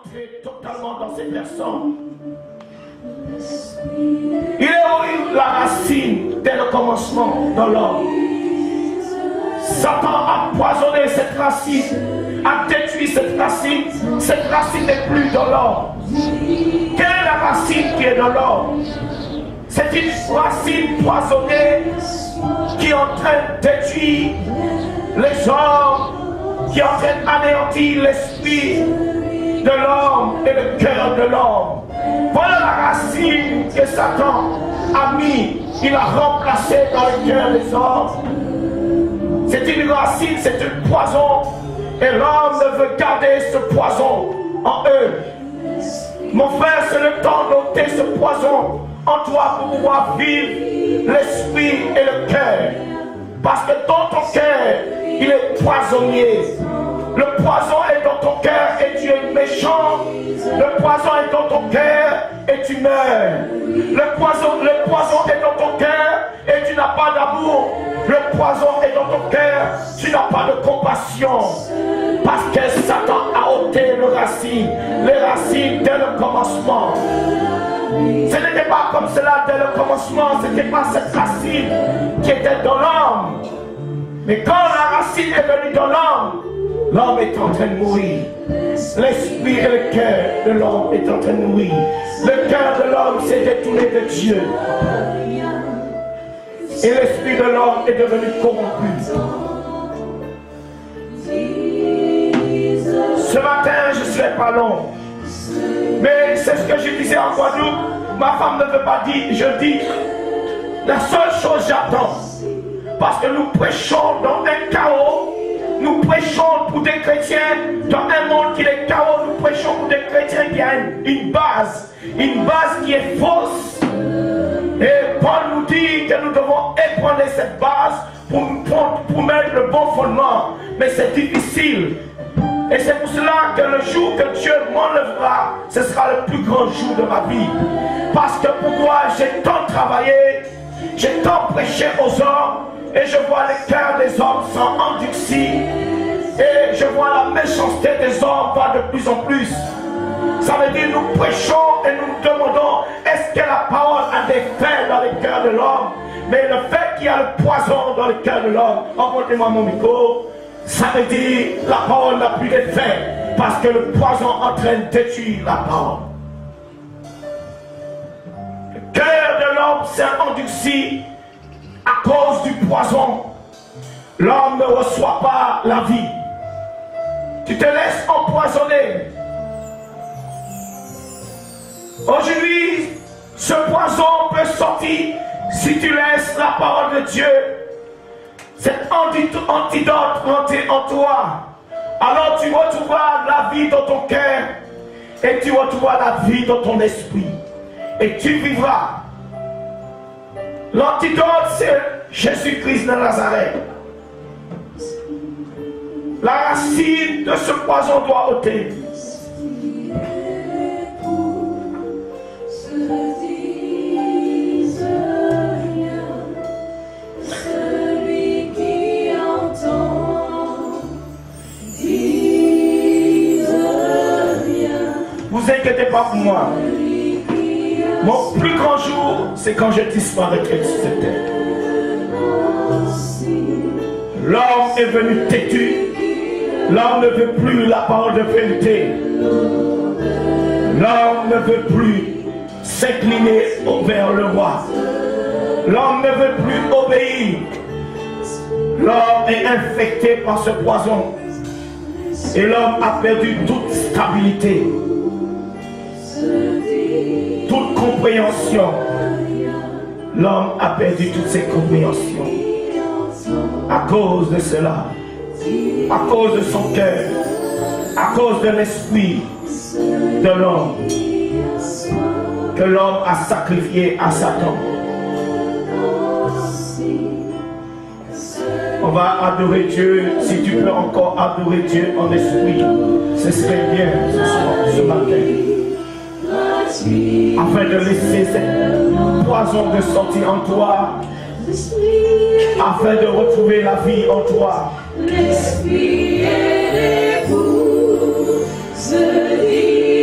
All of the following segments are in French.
entrer totalement dans ces personnes. Il est où la racine dès le commencement dans l'homme. Satan a poisonné cette racine, a détruit cette racine n'est plus dans l'homme. Quelle est la racine qui est dans l'homme? C'est une racine poisonnée qui est en train de détruire les hommes, qui est en train d'anéantir l'esprit de l'homme et le cœur de l'homme. Voilà la racine que Satan a mis, il a remplacé dans le cœur des hommes. C'est une racine, c'est un poison, et l'homme ne veut garder ce poison en eux. Mon frère, c'est le temps d'ôter ce poison en toi pour pouvoir vivre l'esprit et le cœur. Parce que dans ton cœur, il est poisonnier. Le poison est dans ton cœur et tu es méchant. Le poison est dans ton cœur et tu meurs. Le poison est dans ton cœur et tu n'as pas d'amour. Le poison est dans ton cœur, tu n'as pas de compassion. Parce que Satan a ôté les racines dès le commencement. Ce n'était pas comme cela dès le commencement, ce n'était pas cette racine qui était dans l'homme. Mais quand la racine est venue dans l'homme, l'homme est en train de mourir. L'esprit et le cœur de l'homme est en train de mourir. Le cœur de l'homme s'est détourné de Dieu. Et l'esprit de l'homme est devenu corrompu. Ce matin, je ne serai pas long. Mais c'est ce que je disais en Guadeloupe. Ma femme ne veut pas dire, je dis. La seule chose j'attends. Parce que nous prêchons dans un chaos. Nous prêchons pour des chrétiens dans un monde qui est chaos. Nous prêchons pour des chrétiens qui ont une base qui est fausse. Et Paul nous dit que nous devons ébranler cette base pour mettre le bon fondement. Mais c'est difficile. Et c'est pour cela que le jour que Dieu m'enlèvera, ce sera le plus grand jour de ma vie. Parce que pour moi, j'ai tant travaillé, j'ai tant prêché aux hommes, et je vois les cœurs des hommes sont endurcis, et je vois la méchanceté des hommes va de plus en plus. Ça veut dire nous prêchons et nous demandons est-ce que la parole a des faits dans le cœur de l'homme. Mais le fait qu'il y a le poison dans le cœur de l'homme, emportez-moi mon micro, ça veut dire la parole n'a plus d'effet parce que le poison est en train de détruire la parole. Le cœur de l'homme s'est endurci à cause du poison. L'homme ne reçoit pas la vie. Tu te laisses empoisonner. Aujourd'hui, ce poison peut sortir si tu laisses la parole de Dieu, cet antidote rentrer en toi. Alors tu retrouveras la vie dans ton cœur et tu retrouveras la vie dans ton esprit. Et tu vivras. L'antidote, c'est Jésus-Christ de Nazareth. La racine de ce poison doit ôter. Vous inquiétez pas pour moi. Mon plus grand jour, c'est quand je disparaîtrai de cette terre. L'homme est venu têtu. L'homme ne veut plus la parole de vérité. L'homme ne veut plus s'incliner vers le roi. L'homme ne veut plus obéir. L'homme est infecté par ce poison. Et l'homme a perdu toute stabilité. Toute compréhension. L'homme a perdu toutes ses compréhensions. À cause de cela. À cause de son cœur. À cause de l'esprit de l'homme. Que l'homme a sacrifié à Satan. On va adorer Dieu. Si tu peux encore adorer Dieu en esprit, ce serait bien ce matin. Afin de laisser cette poison de sortir en toi. Afin de retrouver la vie en toi. L'esprit et l'épouse se disent.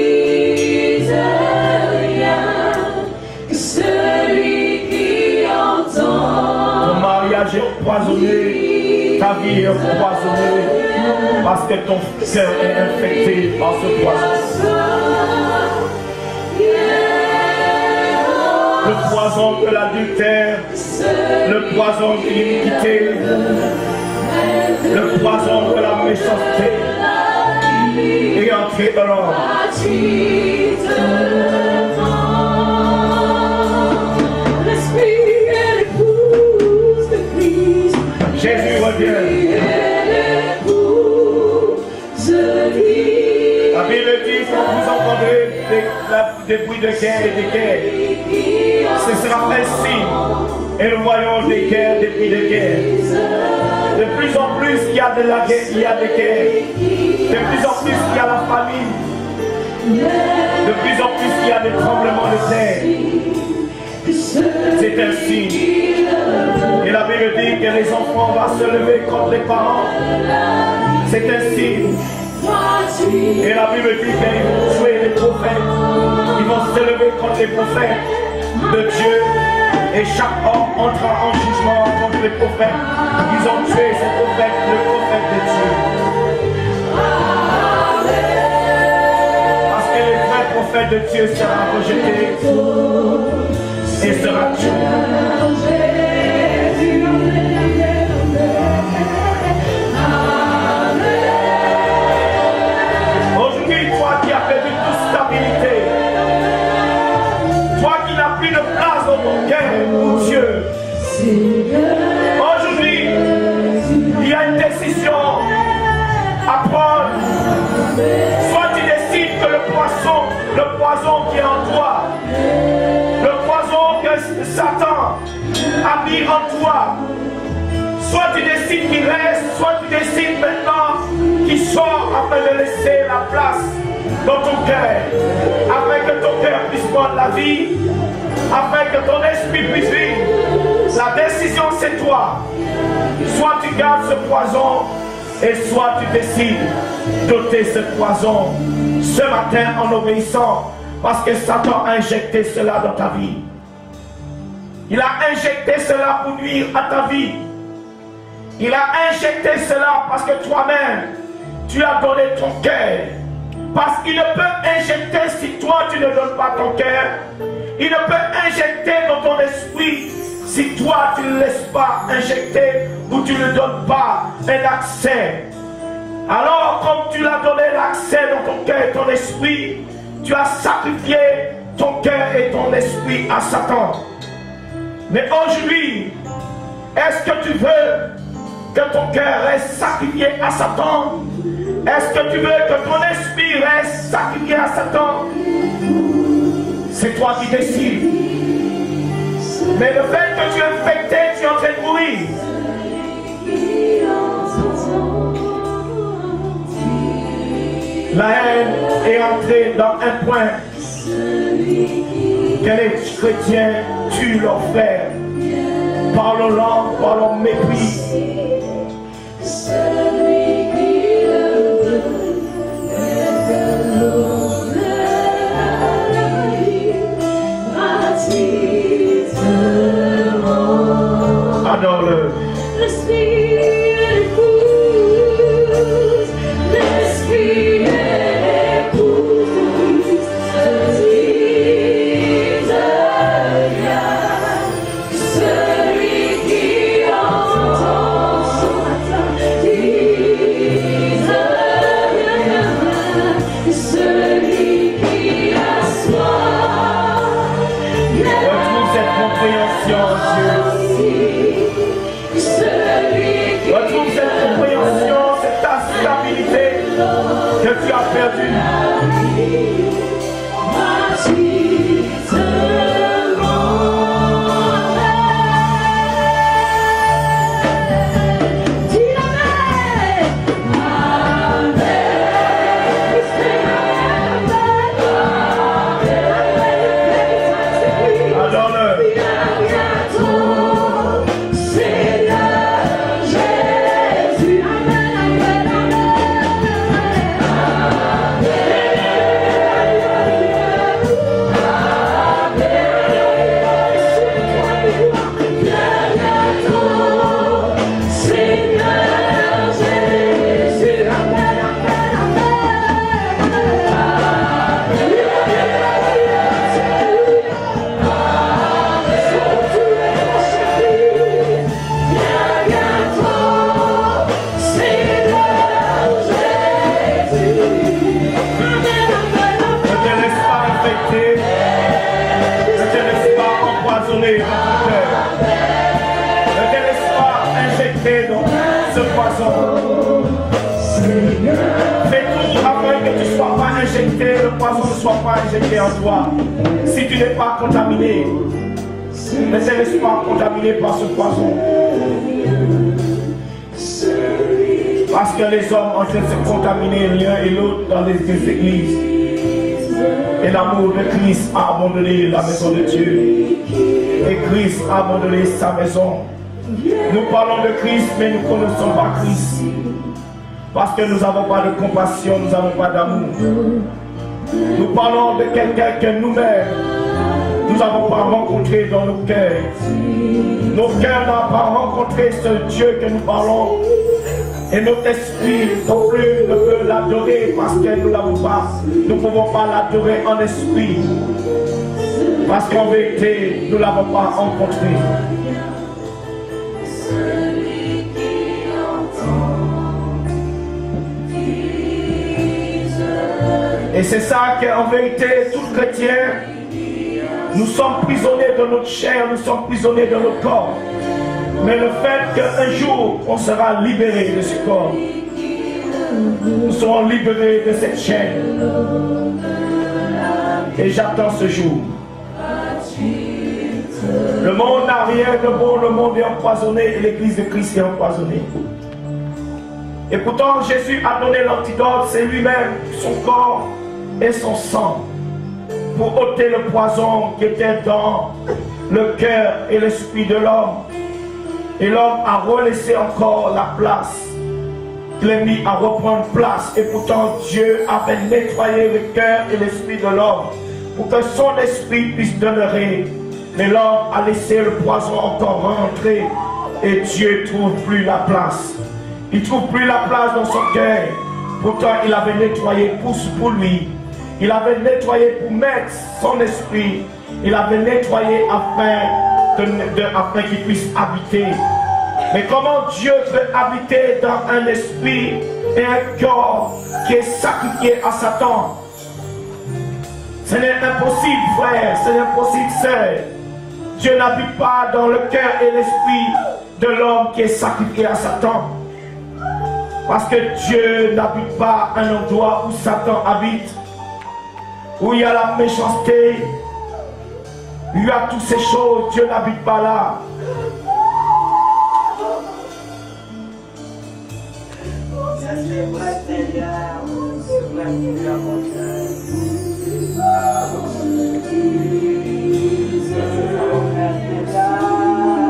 devenir empoisonné parce que ton cœur est infecté par ce poison. Le poison de l'adultère, le poison de l'iniquité, le poison de la méchanceté est entré dans l'homme. Jésus revient. La Bible dit quand vous entendrez des bruits de guerre et des guerres, ce sera un signe. Et nous voyons des guerres, des bruits de guerre. De plus en plus il y a de la guerre, il y a des guerres. De plus en plus il y a la famine. De plus en plus il y a des tremblements de terre. C'est un signe. Et la Bible dit que les enfants vont se lever contre les parents. C'est un signe. Et la Bible dit qu'ils vont tuer les prophètes. Ils vont se lever contre les prophètes de Dieu. Et chaque homme entrera en jugement contre les prophètes. Ils ont tué ces prophètes, le prophète de Dieu. Parce que le vrai prophète de Dieu sera rejeté et sera tué. Aujourd'hui, toi qui as perdu toute stabilité, toi qui n'as plus de place dans ton cœur pour Dieu, aujourd'hui, il y a une décision à prendre. Soit tu décides que le poison qui est en toi, le poison que Satan a mis en toi, soit tu décides qu'il reste, soit tu décides maintenant qu'il sort afin de laisser la place dans ton cœur, afin que ton cœur puisse prendre la vie, afin que ton esprit puisse vivre. La décision c'est toi. Soit tu gardes ce poison et soit tu décides d'ôter ce poison ce matin en obéissant, parce que Satan a injecté cela dans ta vie. Il a injecté cela pour nuire à ta vie. Il a injecté cela parce que toi-même, tu as donné ton cœur. Parce qu'il ne peut injecter si toi tu ne donnes pas ton cœur. Il ne peut injecter dans ton esprit si toi tu ne laisses pas injecter ou tu ne donnes pas un accès. Alors comme tu l'as donné l'accès dans ton cœur et ton esprit, tu as sacrifié ton cœur et ton esprit à Satan. Mais aujourd'hui, est-ce que tu veux que ton cœur reste sacrifié à Satan? Est-ce que tu veux que ton esprit reste sacrifié à Satan? C'est toi qui décides. Mais le fait que tu es infecté, tu es en train de mourir. La haine est entrée dans un point que les chrétiens tuent leurs frères par leur langue, par leur mépris. Adore-le. Que tu as perdu. tu ne sois pas injecté, le poison ne soit pas injecté en toi. Si tu n'es pas contaminé, ne te laisse pas contaminer par ce poison. Parce que les hommes ont en train de se contaminer l'un et l'autre dans les églises. Et l'amour de Christ a abandonné la maison de Dieu. Et Christ a abandonné sa maison. Nous parlons de Christ, mais nous ne connaissons pas Christ. Parce que nous n'avons pas de compassion, nous n'avons pas d'amour. Nous parlons de quelqu'un que nous-mêmes, nous n'avons pas rencontré dans nos cœurs. Nos cœurs n'ont pas rencontré ce Dieu que nous parlons. Et notre esprit non plus ne peut l'adorer parce que nous ne l'avons pas. Nous ne pouvons pas l'adorer en esprit. Parce qu'en vérité, nous ne l'avons pas rencontré. Et c'est ça qu'en vérité, tout chrétien, nous sommes prisonniers de notre chair, nous sommes prisonniers de notre corps. Mais le fait qu'un jour, on sera libéré de ce corps. Nous serons libérés de cette chaîne. Et j'attends ce jour. Le monde n'a rien de bon, le monde est empoisonné et l'église de Christ est empoisonnée. Et pourtant, Jésus a donné l'antidote, c'est lui-même, son corps et son sang, pour ôter le poison qui était dans le cœur et l'esprit de l'homme. Et l'homme a relaissé encore la place. Il est mis à reprendre place. Et pourtant, Dieu avait nettoyé le cœur et l'esprit de l'homme pour que son esprit puisse demeurer. Mais l'homme a laissé le poison encore rentrer. Et Dieu ne trouve plus la place. Il ne trouve plus la place dans son cœur. Pourtant, il avait nettoyé pour lui. Il avait nettoyé pour mettre son esprit. Il avait nettoyé afin qu'il puisse habiter. Mais comment Dieu peut habiter dans un esprit et un corps qui est sacrifié à Satan? Ce n'est impossible, frère, ce n'est impossible, sœur. Dieu n'habite pas dans le cœur et l'esprit de l'homme qui est sacrifié à Satan. Parce que Dieu n'habite pas un endroit où Satan habite, où il y a la méchanceté, où il y a toutes ces choses. Dieu n'habite pas là.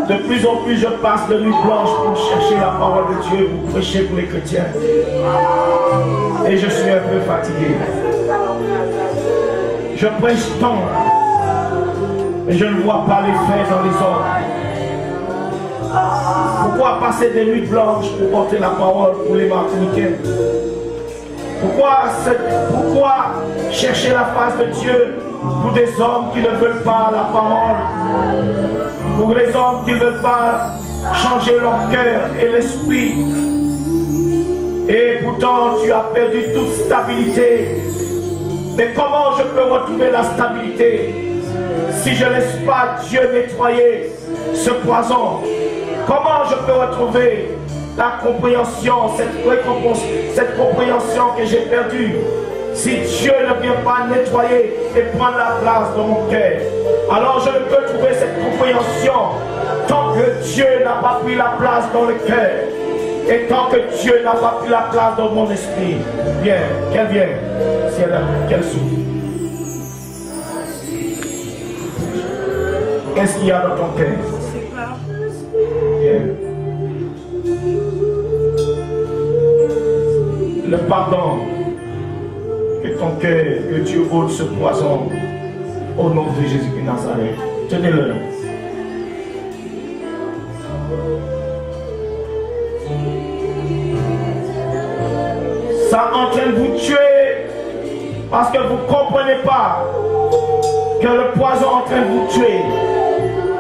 De plus en plus, je passe de nuit blanche pour chercher la parole de Dieu, pour prêcher pour les chrétiens. Et je suis un peu fatigué. Je prêche tant, mais je ne vois pas l'effet dans les hommes. Pourquoi passer des nuits blanches pour porter la parole pour les Martiniquais? Pourquoi chercher la face de Dieu pour des hommes qui ne veulent pas la parole? Pour les hommes qui ne veulent pas changer leur cœur et l'esprit. Et pourtant tu as perdu toute stabilité. Mais comment je peux retrouver la stabilité si je ne laisse pas Dieu nettoyer ce poison? Comment je peux retrouver la compréhension, cette compréhension que j'ai perdue si Dieu ne vient pas nettoyer et prendre la place dans mon cœur? Alors je ne peux trouver cette compréhension tant que Dieu n'a pas pris la place dans le cœur et tant que Dieu n'a pas pris la place dans mon esprit. Viens, qu'elle vienne, si elle a, qu'elle souffre. Qu'est-ce qu'il y a dans ton cœur? Viens. Le pardon, que ton cœur, que Dieu ôte ce poison au nom de Jésus-Christ Nazareth. Tenez-le. Ça est en train de vous tuer parce que vous ne comprenez pas que le poison est en train de vous tuer.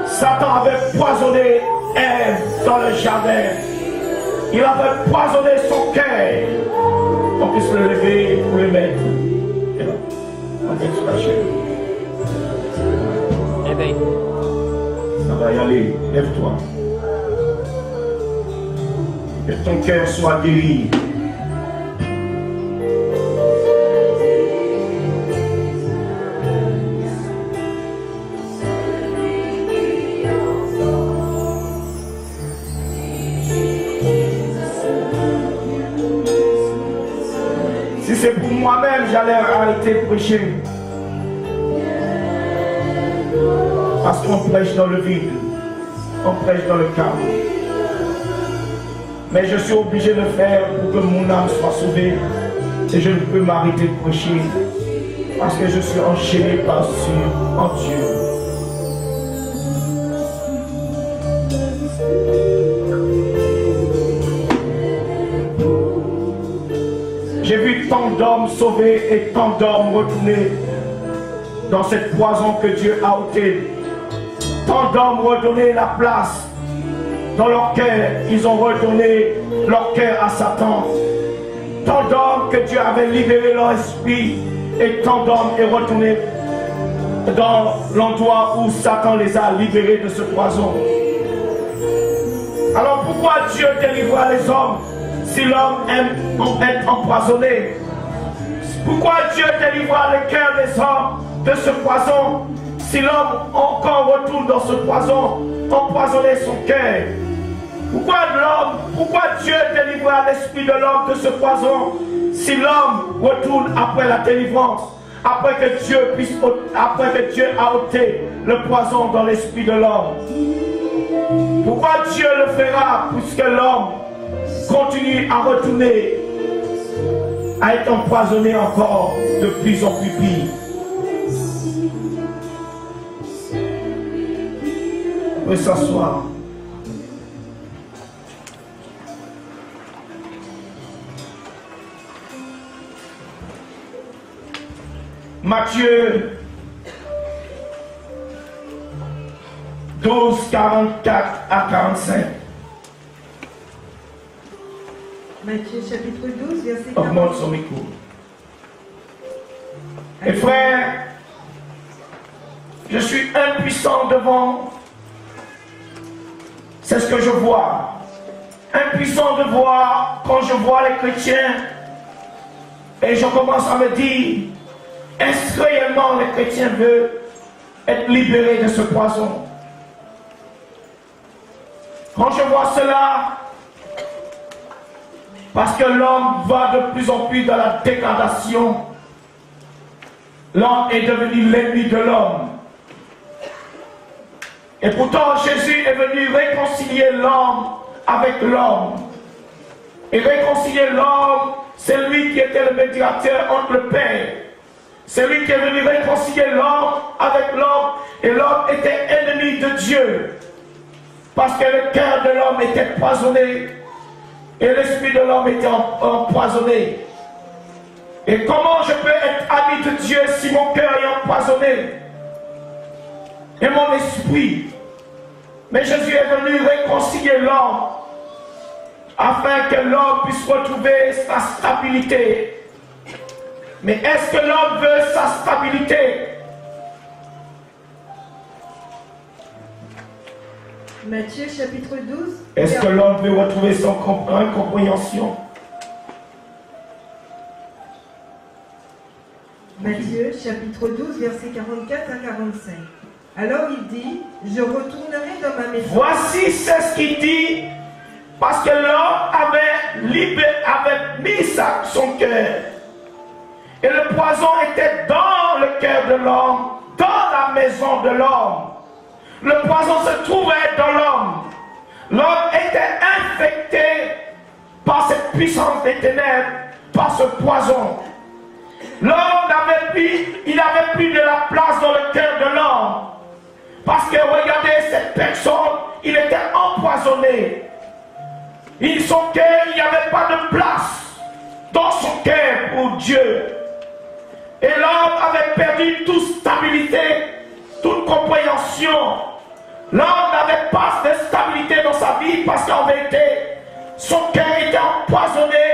Satan avait poisonné Ève dans le jardin. Il avait poisonné son cœur. On peut se lever pour le mettre. On peut se lâcher. Éveille. Ça va y aller. Lève-toi. Que ton cœur soit guéri. j'allais arrêter de prêcher. Parce qu'on prêche dans le vide. On prêche dans le chaos. Mais je suis obligé de le faire pour que mon âme soit sauvée. Et je ne peux m'arrêter de prêcher. Parce que je suis enchaîné par-dessus en Dieu. J'ai vu tant d'hommes sauvés et tant d'hommes retournés dans cette poison que Dieu a ôtée. Tant d'hommes redonné la place dans leur cœur. Ils ont redonné leur cœur à Satan. Tant d'hommes que Dieu avait libéré leur esprit. Et tant d'hommes est retourné dans l'endroit où Satan les a libérés de ce poison. Alors pourquoi Dieu délivrera les hommes si l'homme aime être empoisonné? Pourquoi Dieu délivrera le cœur des hommes de ce poison si l'homme encore retourne dans ce poison, empoisonner son cœur? Pourquoi Dieu délivrera l'esprit de l'homme de ce poison si l'homme retourne après la délivrance, après que Dieu a ôté le poison dans l'esprit de l'homme? Pourquoi Dieu le fera puisque l'homme continue à retourner, à être empoisonné encore de plus en plus pire? On peut s'asseoir. Matthieu 12, 44 à 45. Matthieu chapitre 12, verset 40. Augmente son micro. Et frère, je suis impuissant devant. C'est ce que je vois. Impuissant de voir quand je vois les chrétiens. Et je commence à me dire, est-ce que réellement les chrétiens veulent être libérés de ce poison? Quand je vois cela, parce que l'homme va de plus en plus dans la dégradation, l'homme est devenu l'ennemi de l'homme. Et pourtant Jésus est venu réconcilier l'homme avec l'homme. Et réconcilier l'homme, c'est lui qui était le médiateur entre le Père. C'est lui qui est venu réconcilier l'homme avec l'homme. Et l'homme était ennemi de Dieu. Parce que le cœur de l'homme était poisonné. Et l'esprit de l'homme était empoisonné. Et comment je peux être ami de Dieu si mon cœur est empoisonné? Et mon esprit. Mais Jésus est venu réconcilier l'homme. Afin que l'homme puisse retrouver sa stabilité. Mais est-ce que l'homme veut sa stabilité? Matthieu chapitre 12. Est-ce que l'homme veut retrouver son incompréhension? Matthieu chapitre 12, verset 44 à 45. Alors il dit, je retournerai dans ma maison. Voici c'est ce qu'il dit, parce que l'homme avait mis son cœur. Et le poison était dans le cœur de l'homme, dans la maison de l'homme. Le poison se trouvait dans l'homme. L'homme était infecté par cette puissance des ténèbres, par ce poison. L'homme n'avait plus de la place dans le cœur de l'homme. Parce que regardez cette personne, il était empoisonné. Son cœur, il n'y avait pas de place dans son cœur pour Dieu. Et l'homme avait perdu toute stabilité, toute compréhension. L'homme n'avait pas de stabilité dans sa vie parce qu'en vérité, son cœur était empoisonné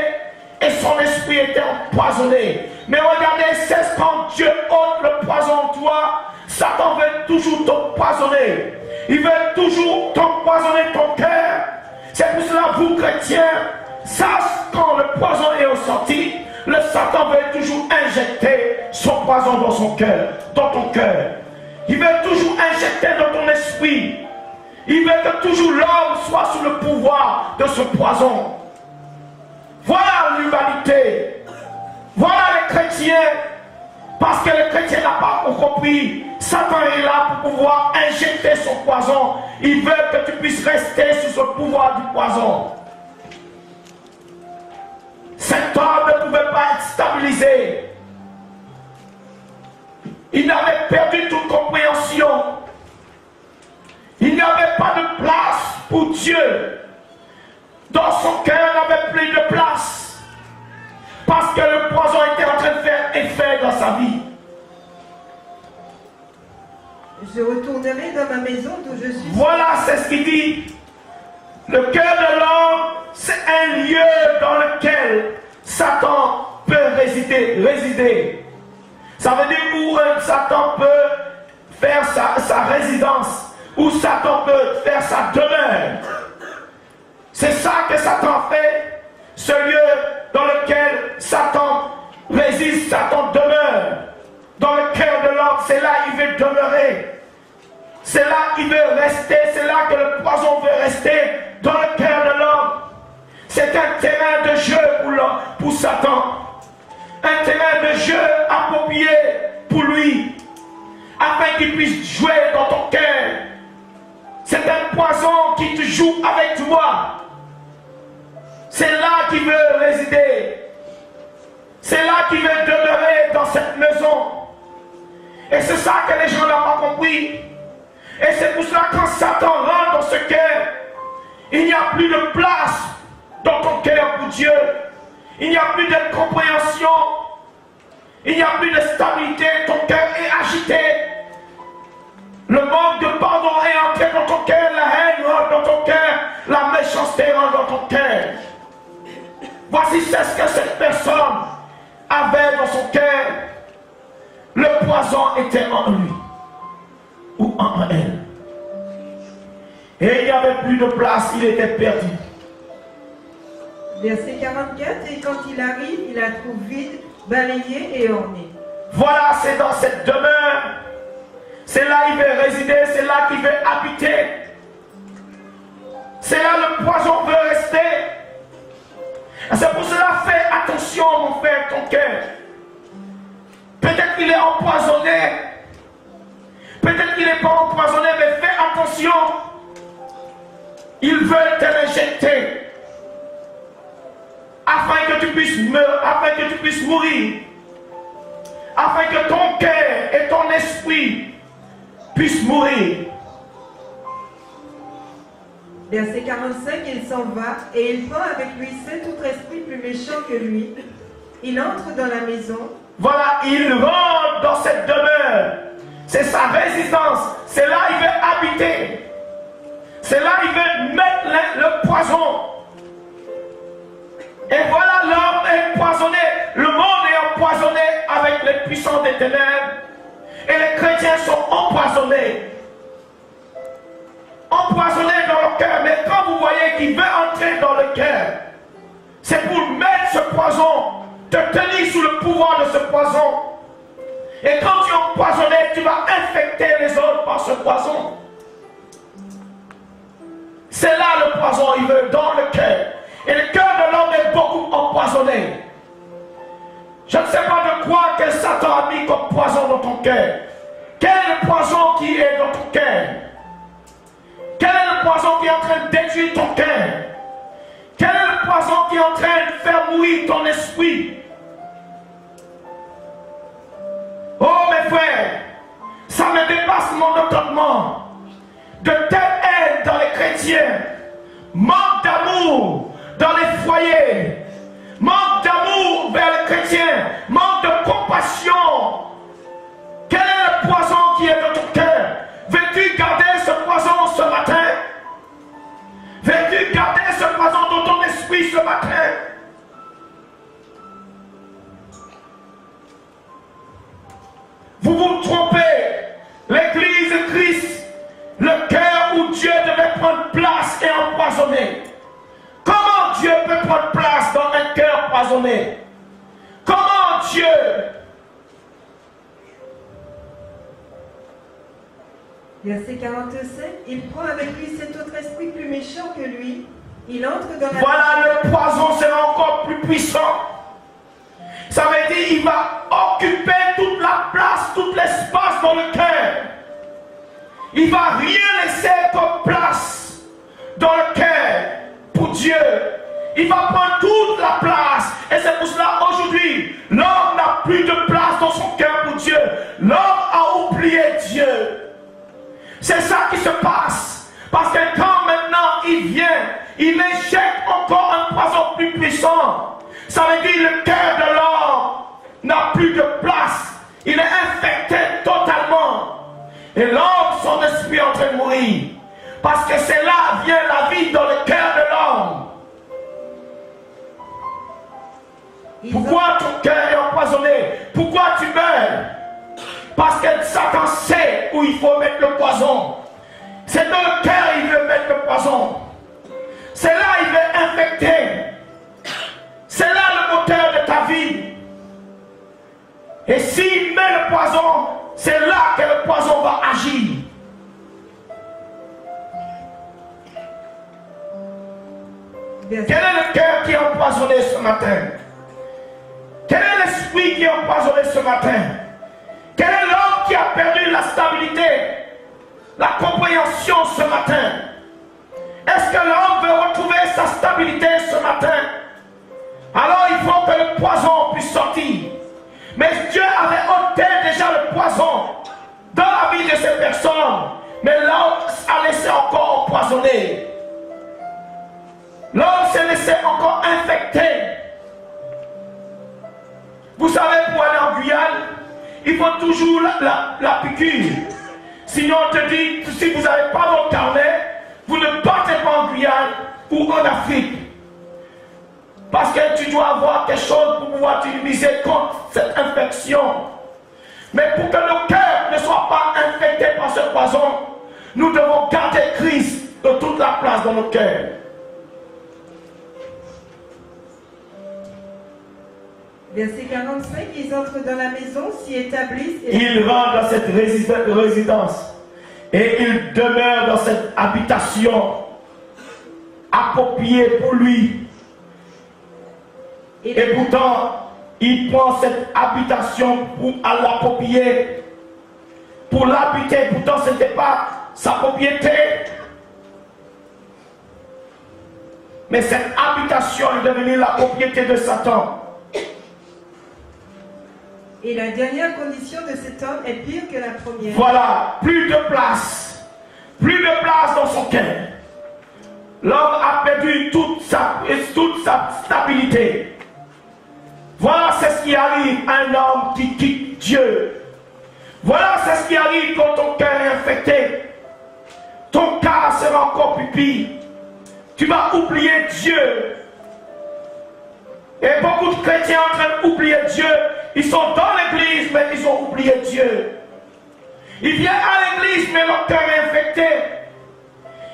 et son esprit était empoisonné. Mais regardez, c'est quand Dieu ôte le poison en toi, Satan veut toujours t'empoisonner. Il veut toujours t'empoisonner ton cœur. C'est pour cela, vous chrétiens, sache quand le poison est ressorti, le Satan veut toujours injecter son poison dans son cœur, dans ton cœur. Il veut toujours injecter dans ton esprit. Il veut que toujours l'homme soit sous le pouvoir de ce poison. Voilà l'humanité. Voilà les chrétiens, parce que les chrétiens n'ont pas compris. Satan est là pour pouvoir injecter son poison. Il veut que tu puisses rester sous ce pouvoir du poison. Cet homme ne pouvait pas être stabilisé. Il avait perdu toute compréhension. Il n'y avait pas de place pour Dieu. Dans son cœur, il n'avait plus de place. Parce que le poison était en train de faire effet dans sa vie. Je retournerai dans ma maison d'où je suis. Voilà, c'est ce qu'il dit. Le cœur de l'homme, c'est un lieu dans lequel Satan peut résider. Ça veut dire où Satan peut faire sa résidence, où Satan peut faire sa demeure. C'est ça que Satan fait, ce lieu dans lequel Satan réside, Satan demeure. Dans le cœur de l'homme, c'est là qu'il veut demeurer. C'est là qu'il veut rester, c'est là que le poison veut rester, dans le cœur de l'homme. C'est un terrain de jeu pour Satan. Un terrain de jeu approprié pour lui, afin qu'il puisse jouer dans ton cœur. C'est un poison qui te joue avec toi. C'est là qu'il veut résider. C'est là qu'il veut demeurer dans cette maison. Et c'est ça que les gens n'ont pas compris. Et c'est pour cela que quand Satan rentre dans ce cœur, il n'y a plus de place dans ton cœur pour Dieu. Il n'y a plus de compréhension. Il n'y a plus de stabilité. Ton cœur est agité. Le manque de pardon est entré dans ton cœur. La haine rentre dans ton cœur. La méchanceté rentre dans ton cœur. Voici c'est ce que cette personne avait dans son cœur. Le poison était en lui ou en elle. Et il n'y avait plus de place, il était perdu. Verset 44, et quand il arrive, il la trouve vide, balayée et ornée. Voilà, c'est dans cette demeure. C'est là qu'il veut résider, c'est là qu'il veut habiter. C'est là le poison veut rester. C'est pour cela, fais attention, mon frère, ton cœur. Peut-être qu'il est empoisonné. Peut-être qu'il n'est pas empoisonné, mais fais attention. Ils veulent te l'injecter. Afin que tu puisses mourir. Afin que ton cœur et ton esprit puissent mourir. Verset 45, il s'en va et il prend avec lui 7 autres esprits plus méchants que lui. Il entre dans la maison. Voilà, il rentre dans cette demeure. C'est sa résidence. C'est là qu'il veut habiter. C'est là qu'il veut mettre le poison. Et voilà, l'homme est empoisonné. Le monde est empoisonné avec les puissants des ténèbres. Et les chrétiens sont empoisonnés. Empoisonnés dans le cœur. Mais quand vous voyez qu'il veut entrer dans le cœur, c'est pour mettre ce poison, te tenir sous le pouvoir de ce poison. Et quand tu es empoisonné, tu vas infecter les autres par ce poison. C'est là le poison, il veut dans le cœur. Et le cœur de l'homme est beaucoup empoisonné. Je ne sais pas de quoi que Satan a mis comme poison dans ton cœur. Quel est le poison qui est dans ton cœur? Quel est le poison qui est en train de détruire ton cœur? Quel est le poison qui est en train de faire mourir ton esprit? Oh mes frères, ça me dépasse mon entendement. De telle haine dans les chrétiens, manque d'amour dans les foyers, manque d'amour vers les chrétiens, manque de compassion. Quel est le poison qui est dans ton cœur? Veux-tu garder ce poison ce matin? Veux-tu garder ce poison dans ton esprit ce matin? Vous vous trompez. L'église de Christ, le cœur où Dieu devait prendre place est empoisonné. Comment Dieu peut prendre place dans un cœur empoisonné? Comment Dieu? Verset 45, il prend avec lui 7 autres esprits plus méchants que lui. Il entre dans la... Voilà, le poison sera encore plus puissant. Ça veut dire qu'il va occuper toute la place, tout l'espace dans le cœur. Il ne va rien laisser comme place dans le cœur pour Dieu. Il va prendre toute la place. Et c'est pour cela aujourd'hui, l'homme n'a plus de place dans son cœur pour Dieu. L'homme a oublié Dieu. C'est ça qui se passe. Parce que quand maintenant il vient, il éjecte encore un poison plus puissant. Ça veut dire que le cœur de l'homme n'a plus de place. Il est infecté totalement. Et l'homme, son esprit est en train de mourir. Parce que c'est là vient la vie dans le cœur de l'homme. Pourquoi ton cœur est empoisonné? Pourquoi tu meurs? Parce que Satan sait où il faut mettre le poison. C'est dans le cœur qu'il veut mettre le poison. C'est là qu'il veut infecter. C'est là le moteur de ta vie. Et s'il met le poison, c'est là que le poison va agir. Quel est le cœur qui est empoisonné ce matin? Quel est l'esprit qui est empoisonné ce matin? Quel est l'homme qui a perdu la stabilité, la compréhension ce matin? Est-ce que l'homme veut retrouver sa stabilité ce matin? Alors il faut que le poison puisse sortir. Mais Dieu avait ôté déjà le poison dans la vie de ces personnes. Mais l'homme a laissé encore empoisonner. L'homme s'est laissé encore infecter. Vous savez, pour aller en Guyane, il faut toujours la piqûre. Sinon, on te dit, si vous n'avez pas votre carnet, vous ne partez pas en Guyane ou en Afrique. Parce que tu dois avoir quelque chose pour pouvoir t'immuniser contre cette infection. Mais pour que nos cœurs ne soient pas infectés par ce poison, nous devons garder Christ de toute la place dans nos cœurs. Verset 45, ils entrent dans la maison, s'y établissent. Ils rentrent dans cette résidence et ils demeurent dans cette habitation appropriée pour lui. Et pourtant, il prend cette habitation pour l'approprier, pour l'habiter. Pourtant, ce n'était pas sa propriété. Mais cette habitation est devenue la propriété de Satan. Et la dernière condition de cet homme est pire que la première. Voilà, plus de place dans son cœur. L'homme a perdu toute sa stabilité. Voilà, c'est ce qui arrive à un homme qui quitte Dieu. Voilà, c'est ce qui arrive quand ton cœur est infecté. Ton cas sera encore plus pire. Tu vas oublier Dieu. Et beaucoup de chrétiens en train d'oublier Dieu. Ils sont dans l'église, mais ils ont oublié Dieu. Ils viennent à l'église, mais leur cœur est infecté.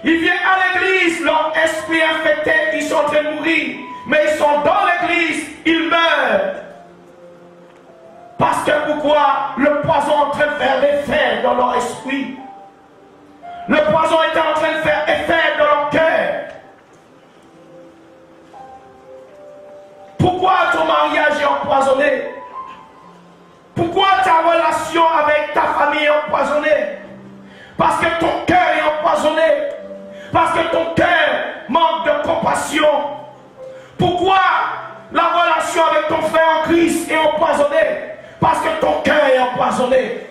Ils viennent à l'église, leur esprit est infecté, ils sont en train de mourir. Mais ils sont dans l'église, ils meurent. Parce que pourquoi? Le poison est en train de faire effet dans leur esprit. Le poison est en train de faire effet dans leur cœur. Pourquoi ton mariage est empoisonné? Pourquoi ta relation avec ta famille est empoisonnée? Parce que ton cœur est empoisonné. Parce que ton cœur manque de compassion. Pourquoi la relation avec ton frère en Christ est empoisonnée? Parce que ton cœur est empoisonné.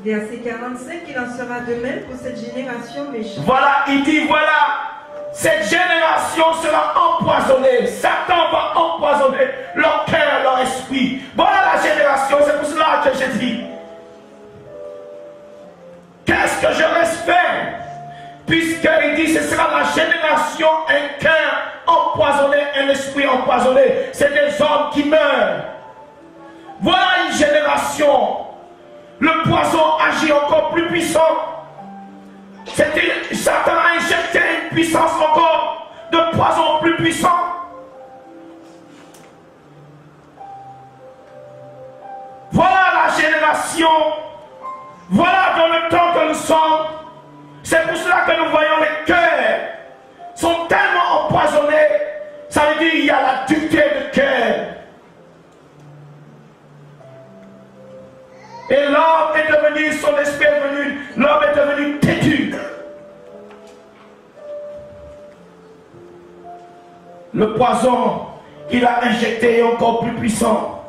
Verset 45, il en sera de même pour cette génération méchante. Voilà, il dit, voilà, cette génération sera empoisonnée. Satan va empoisonner leur cœur, leur esprit. Voilà la génération, c'est pour cela que j'ai dit. Qu'est-ce que je reste faire? Puisqu'il dit, ce sera la génération, un cœur empoisonné, un esprit empoisonné. C'est des hommes qui meurent. Voilà une génération. Le poison agit encore plus puissant. Satan a injecté une puissance encore de poison plus puissant. Voilà la génération. Voilà dans le temps que nous sommes. C'est pour cela que nous voyons les cœurs sont tellement empoisonnés. Ça veut dire qu'il y venu, son esprit est venu, l'homme est devenu têtu. Le poison qu'il a injecté est encore plus puissant.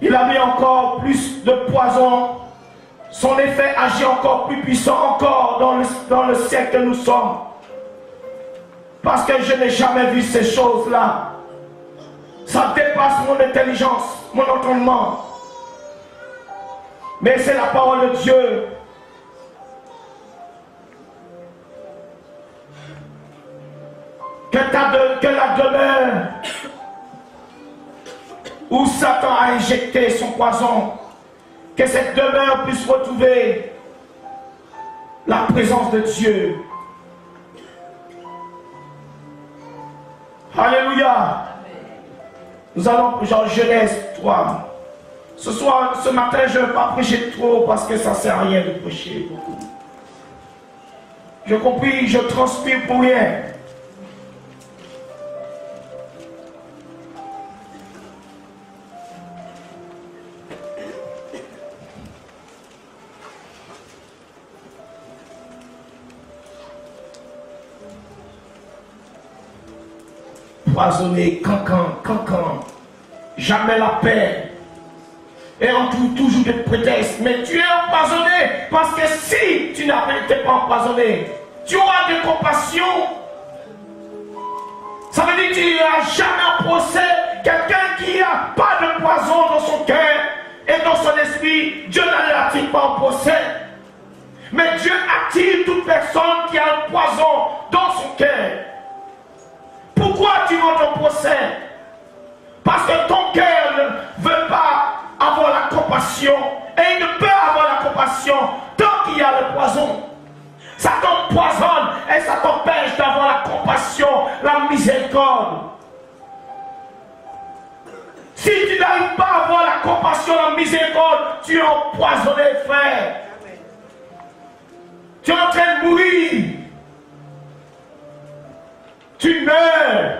Il a mis encore plus de poison. Son effet agit encore plus puissant encore dans le siècle que nous sommes. Parce que je n'ai jamais vu ces choses-là. Ça dépasse mon intelligence, mon entendement. Mais c'est la parole de Dieu. Que la demeure où Satan a injecté son poison, que cette demeure puisse retrouver la présence de Dieu. Alléluia. Nous allons dans Genèse 3. Ce matin, je ne vais pas prêcher trop parce que ça ne sert à rien de prêcher beaucoup. J'ai compris, je transpire pour rien. Poisonné, cancan, jamais la paix. Et on trouve toujours des prétextes. Mais tu es empoisonné parce que si tu n'étais pas empoisonné, tu auras de compassion. Ça veut dire que tu n'as jamais en procès quelqu'un qui n'a pas de poison dans son cœur et dans son esprit. Dieu ne l'attire pas en procès. Mais Dieu attire toute personne qui a un poison dans son cœur. Pourquoi tu vas ton procès? Parce que ton cœur ne veut pas avoir la compassion. Et il ne peut avoir la compassion tant qu'il y a le poison. Ça t'empoisonne et ça t'empêche d'avoir la compassion, la miséricorde. Si tu n'arrives pas à avoir la compassion, la miséricorde, tu es empoisonné, frère. Tu es en train de mourir. Tu meurs.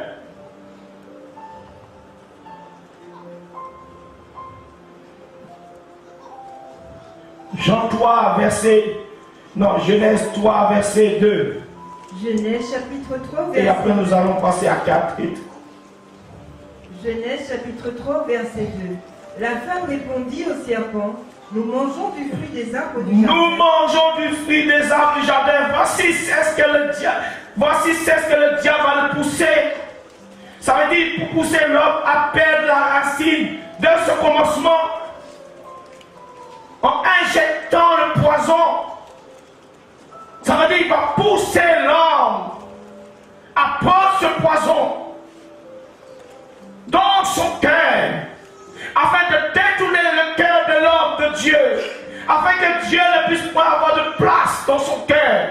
Jean 3, Genèse 3, verset 2. Genèse chapitre 3, verset 2. Et après nous allons passer à 4 titres. Genèse chapitre 3, verset 2. La femme répondit au serpent, nous mangeons du fruit des arbres du jardin. Nous mangeons du fruit des arbres du jardin. Voici c'est ce que le diable va le pousser. Ça veut dire pour pousser l'homme à perdre la racine de ce commencement. En injectant le poison, ça veut dire qu'il va pousser l'homme à prendre ce poison dans son cœur, afin de détourner le cœur de l'homme de Dieu, afin que Dieu ne puisse pas avoir de place dans son cœur.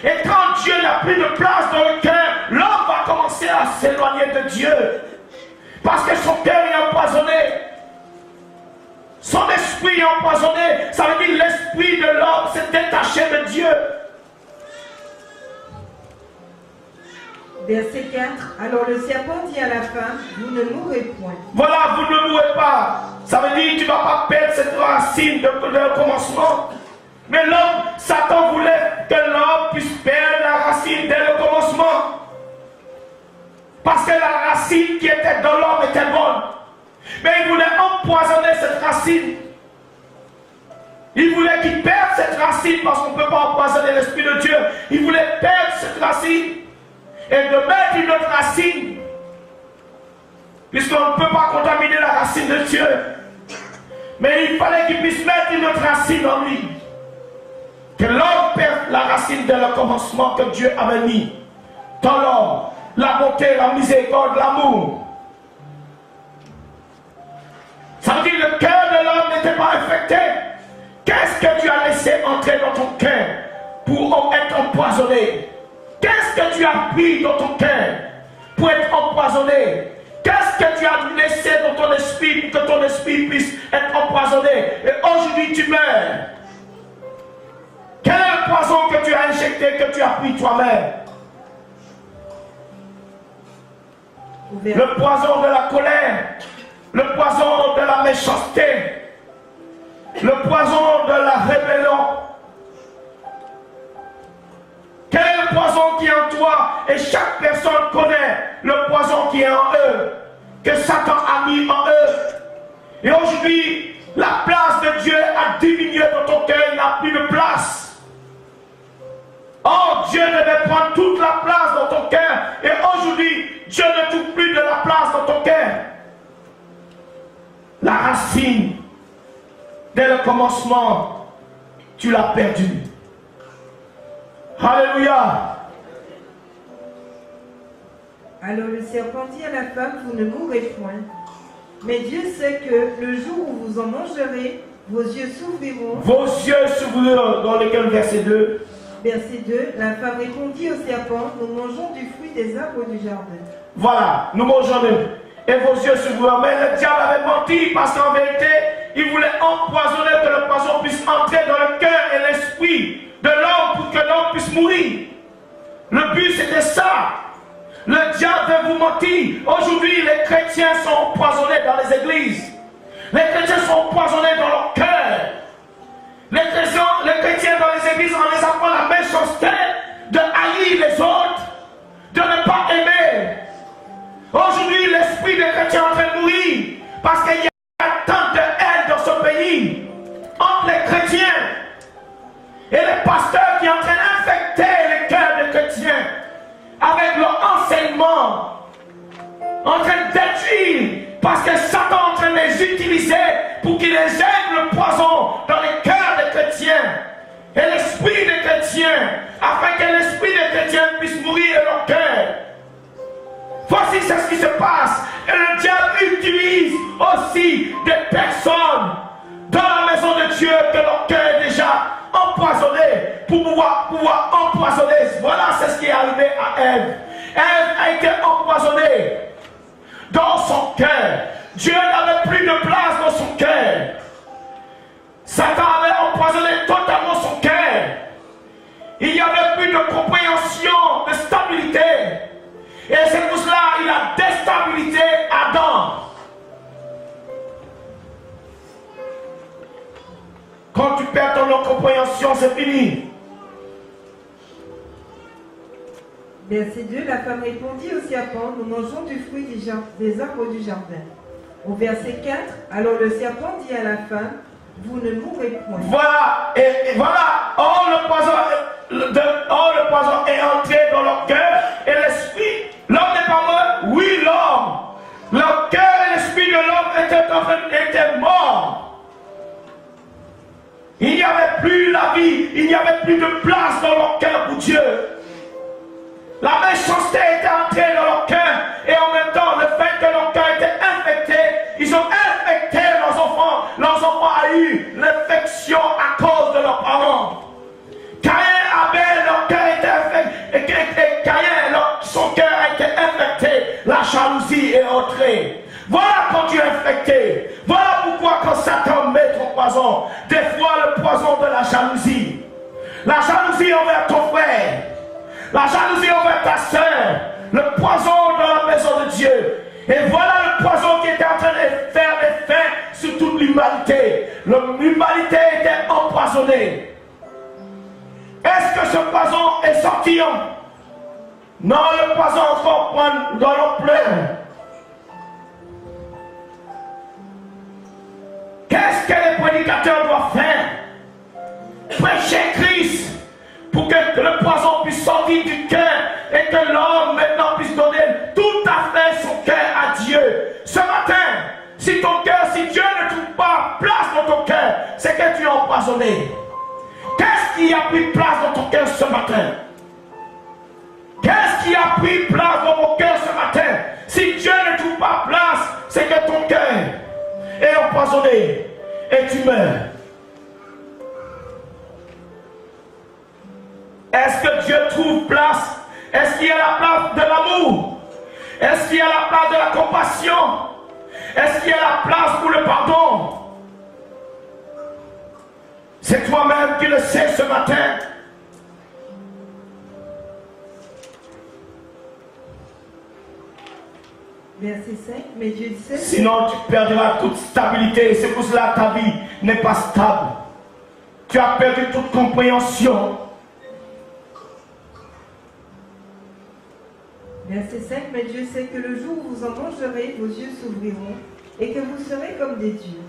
Et quand Dieu n'a plus de place dans le cœur, l'homme va commencer à s'éloigner de Dieu, parce que son cœur est empoisonné. Son esprit est empoisonné. Ça veut dire l'esprit de l'homme s'est détaché de Dieu. Verset 4. Alors le serpent dit à la femme, vous ne mourrez point. Voilà, vous ne mourrez pas. Ça veut dire que tu ne vas pas perdre cette racine de commencement. Mais l'homme, Satan voulait que l'homme puisse perdre la racine dès le commencement. Parce que la racine qui était dans l'homme était bonne. Mais il voulait empoisonner cette racine. Il voulait qu'il perde cette racine parce qu'on ne peut pas empoisonner l'Esprit de Dieu. Il voulait perdre cette racine et de mettre une autre racine. Puisqu'on ne peut pas contaminer la racine de Dieu. Mais il fallait qu'il puisse mettre une autre racine en lui. Que l'homme perde la racine de le commencement que Dieu avait mis dans l'homme. La bonté, la miséricorde, l'amour. Ça veut dire que le cœur de l'homme n'était pas infecté. Qu'est-ce que tu as laissé entrer dans ton cœur pour être empoisonné? Qu'est-ce que tu as pris dans ton cœur pour être empoisonné? Qu'est-ce que tu as laissé dans ton esprit pour que ton esprit puisse être empoisonné? Et aujourd'hui tu meurs. Quel est le poison que tu as injecté, que tu as pris toi-même? Le poison de la colère. le poison de la méchanceté, le poison de la rébellion. Quel est le poison qui est en toi? Et chaque personne connaît le poison qui est en eux, que Satan a mis en eux. Et aujourd'hui, la place de Dieu a diminué dans ton cœur, il n'a plus de place. Oh, Dieu devait prendre toute la place dans ton cœur. Et aujourd'hui, Dieu ne trouve plus de la place dans ton cœur. La racine, dès le commencement, tu l'as perdue. Alléluia. Alors le serpent dit à la femme, vous ne mourrez point. Mais Dieu sait que le jour où vous en mangerez, vos yeux s'ouvriront. Vos yeux s'ouvriront, dans lequel verset 2. Verset 2, la femme répondit au serpent, nous mangeons du fruit des arbres du jardin. Voilà, nous mangeons et vos yeux s'ouvriront. Mais le diable avait menti parce qu'en vérité, il voulait empoisonner, que le poison puisse entrer dans le cœur et l'esprit de l'homme pour que l'homme puisse mourir. Le but c'était ça. Le diable veut vous mentir. Aujourd'hui, les chrétiens sont empoisonnés dans les églises. Les chrétiens sont empoisonnés dans leur cœur. Les chrétiens dans les églises, on les apprend la méchanceté, de haïr les autres, de ne pas aimer. Aujourd'hui, l'esprit des chrétiens est en train de mourir parce qu'il y a tant de haine dans ce pays entre les chrétiens et les pasteurs qui sont en train d'infecter les cœurs des chrétiens avec leur enseignement, en train de détruire, parce que Satan est en train de les utiliser pour qu'ils les aiment le poison dans les cœurs des chrétiens et l'esprit des chrétiens, afin que l'esprit des chrétiens puisse mourir dans leur cœur. Voici ce qui se passe. Et le diable utilise aussi des personnes dans la maison de Dieu que leur cœur est déjà empoisonné pour pouvoir empoisonner. Voilà, c'est ce qui est arrivé à Ève. Ève a été empoisonnée dans son cœur. Dieu n'avait plus de place dans son cœur. Satan avait empoisonné totalement son cœur. Il n'y avait plus de compréhension, de stabilité. Et c'est pour cela qu'il a déstabilisé Adam. Quand tu perds ton compréhension, c'est fini. Verset 2, la femme répondit au serpent, nous mangeons du fruit des arbres du jardin. Au verset 4, alors le serpent dit à la femme, vous ne mourrez point. Voilà, et voilà, le poison est entré dans leur cœur et l'esprit. L'homme n'est pas mort, oui l'homme. Le cœur et l'esprit de l'homme étaient morts. Il n'y avait plus la vie, il n'y avait plus de place dans leur cœur pour Dieu. La méchanceté était entrée dans leur cœur et en même temps le fait que leur cœur était infecté, ils ont infecté leurs enfants. Leurs enfants ont eu l'infection à cause de leurs parents. Caïn, Abel, leur cœur était infecté et Caïn, son cœur a été infecté. La jalousie est entrée. Voilà quand tu es infecté. Voilà pourquoi quand Satan met ton poison, des fois le poison de la jalousie. La jalousie envers ton frère. La jalousie envers ta soeur. Le poison dans la maison de Dieu. Et voilà le poison qui était en train de faire effet sur toute l'humanité. L'humanité était empoisonnée. Est-ce que ce poison est sorti? Non, le poison encore prend dans l'ampleur. Qu'est-ce que les prédicateurs doivent faire? Prêcher Christ pour que le poison puisse sortir du cœur et que l'homme maintenant puisse donner tout à fait son cœur à Dieu. Ce matin, si ton cœur, si Dieu ne trouve pas place dans ton cœur, c'est que tu es empoisonné. Qu'est-ce qui a pris place dans ton cœur ce matin? Qu'est-ce qui a pris place dans mon cœur ce matin? Si Dieu ne trouve pas place, c'est que ton cœur est empoisonné et tu meurs. Est-ce que Dieu trouve place? Est-ce qu'il y a la place de l'amour? Est-ce qu'il y a la place de la compassion? Est-ce qu'il y a la place pour le pardon? C'est toi-même qui le sais ce matin. Verset 5, mais Dieu sait. Sinon, tu perdras toute stabilité. C'est pour cela que ta vie n'est pas stable. Tu as perdu toute compréhension. Verset 5, mais Dieu sait que le jour où vous en mangerez, vos yeux s'ouvriront et que vous serez comme des dieux,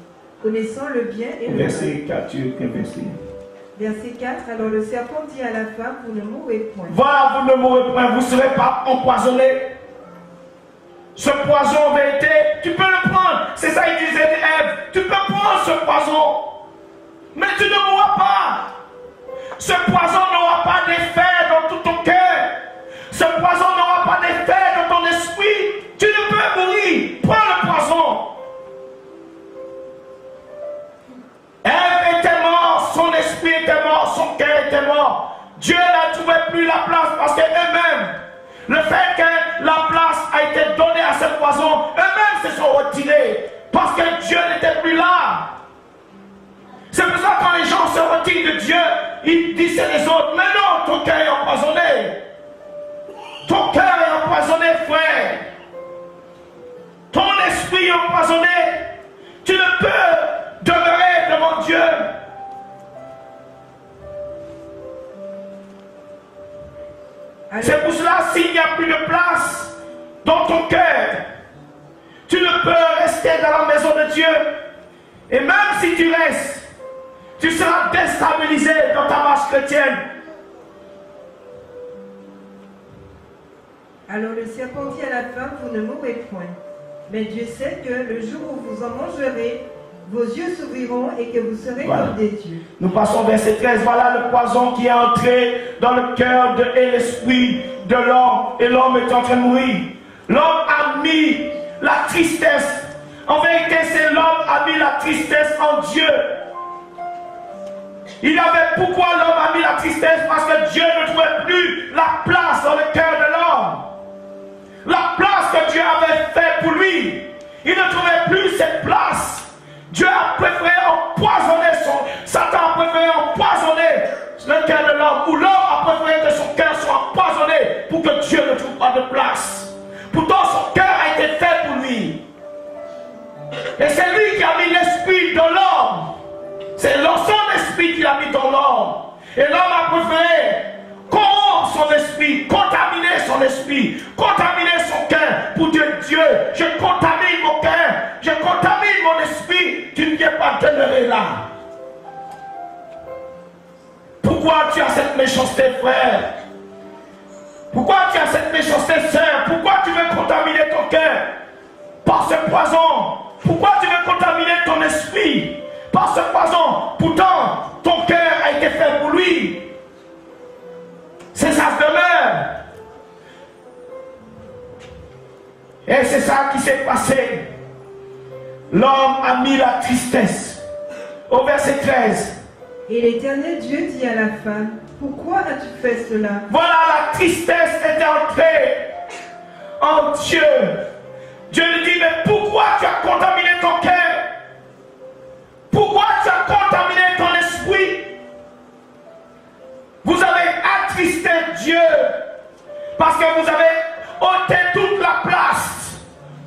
connaissant le bien et le mal. Verset 4, tu es verset. Verset 4, alors le serpent dit à la femme, vous ne mourrez point. Voilà, vous ne mourrez point, vous ne serez pas empoisonnés. Ce poison, en vérité, tu peux le prendre. C'est ça qu'il disait d'Ève. Tu peux prendre ce poison, mais tu ne mourras pas. Ce poison n'aura pas d'effet dans tout ton cœur. Ce poison n'aura pas d'effet dans ton esprit. Tu ne peux mourir. Prends le poison. Ève était mort, son esprit était mort, son cœur était mort. Dieu n'a trouvé plus la place parce qu'eux-mêmes, le fait que la place a été donnée à ce poison, eux-mêmes se sont retirés parce que Dieu n'était plus là. C'est pour ça que quand les gens se retirent de Dieu, ils disent à les autres, mais non, ton cœur est empoisonné. Ton cœur est empoisonné, frère. Ton esprit est empoisonné. Tu ne peux demeurer devant Dieu. C'est pour cela, s'il n'y a plus de place dans ton cœur, tu ne peux rester dans la maison de Dieu. Et même si tu restes, tu seras déstabilisé dans ta marche chrétienne. Alors le serpent dit à la femme, vous ne mourrez point. Mais Dieu sait que le jour où vous en mangerez, vos yeux s'ouvriront et que vous serez comme des dieux. Nous passons au verset 13. Voilà le poison qui est entré dans le cœur et l'esprit de l'homme. Et l'homme est en train de mourir. L'homme a mis la tristesse. En vérité, c'est l'homme a mis la tristesse en Dieu. Pourquoi l'homme a mis la tristesse? Parce que Dieu ne trouvait plus la place dans le cœur de l'homme. La place que Dieu avait faite pour lui. Il ne trouvait plus cette place. Dieu a préféré empoisonner Satan a préféré empoisonner le cœur de l'homme. Ou l'homme a préféré que son cœur soit empoisonné pour que Dieu ne trouve pas de place. Pourtant son cœur a été fait pour lui. Et c'est lui qui a mis l'esprit dans l'homme. C'est son esprit qu'il a mis dans l'homme. Et l'homme a préféré corrompre son esprit, contaminer son esprit, contaminer son cœur pour dire Dieu, je contamine mon cœur, je contamine mon esprit, tu ne viens pas demeurer là. Pourquoi tu as cette méchanceté, frère? Pourquoi tu as cette méchanceté, sœur? Pourquoi tu veux contaminer ton cœur par ce poison? Pourquoi tu veux contaminer ton esprit par ce poison? Pourtant, ton cœur a été fait pour lui. C'est sa demeure. Et c'est ça qui s'est passé. L'homme a mis la tristesse. Au verset 13. Et l'Éternel Dieu dit à la femme, pourquoi as-tu fait cela? Voilà, la tristesse est entrée en Dieu. Dieu lui dit, mais pourquoi tu as contaminé ton cœur? Pourquoi tu as contaminé ton esprit? Vous avez attristé Dieu parce que vous avez ôté toute la place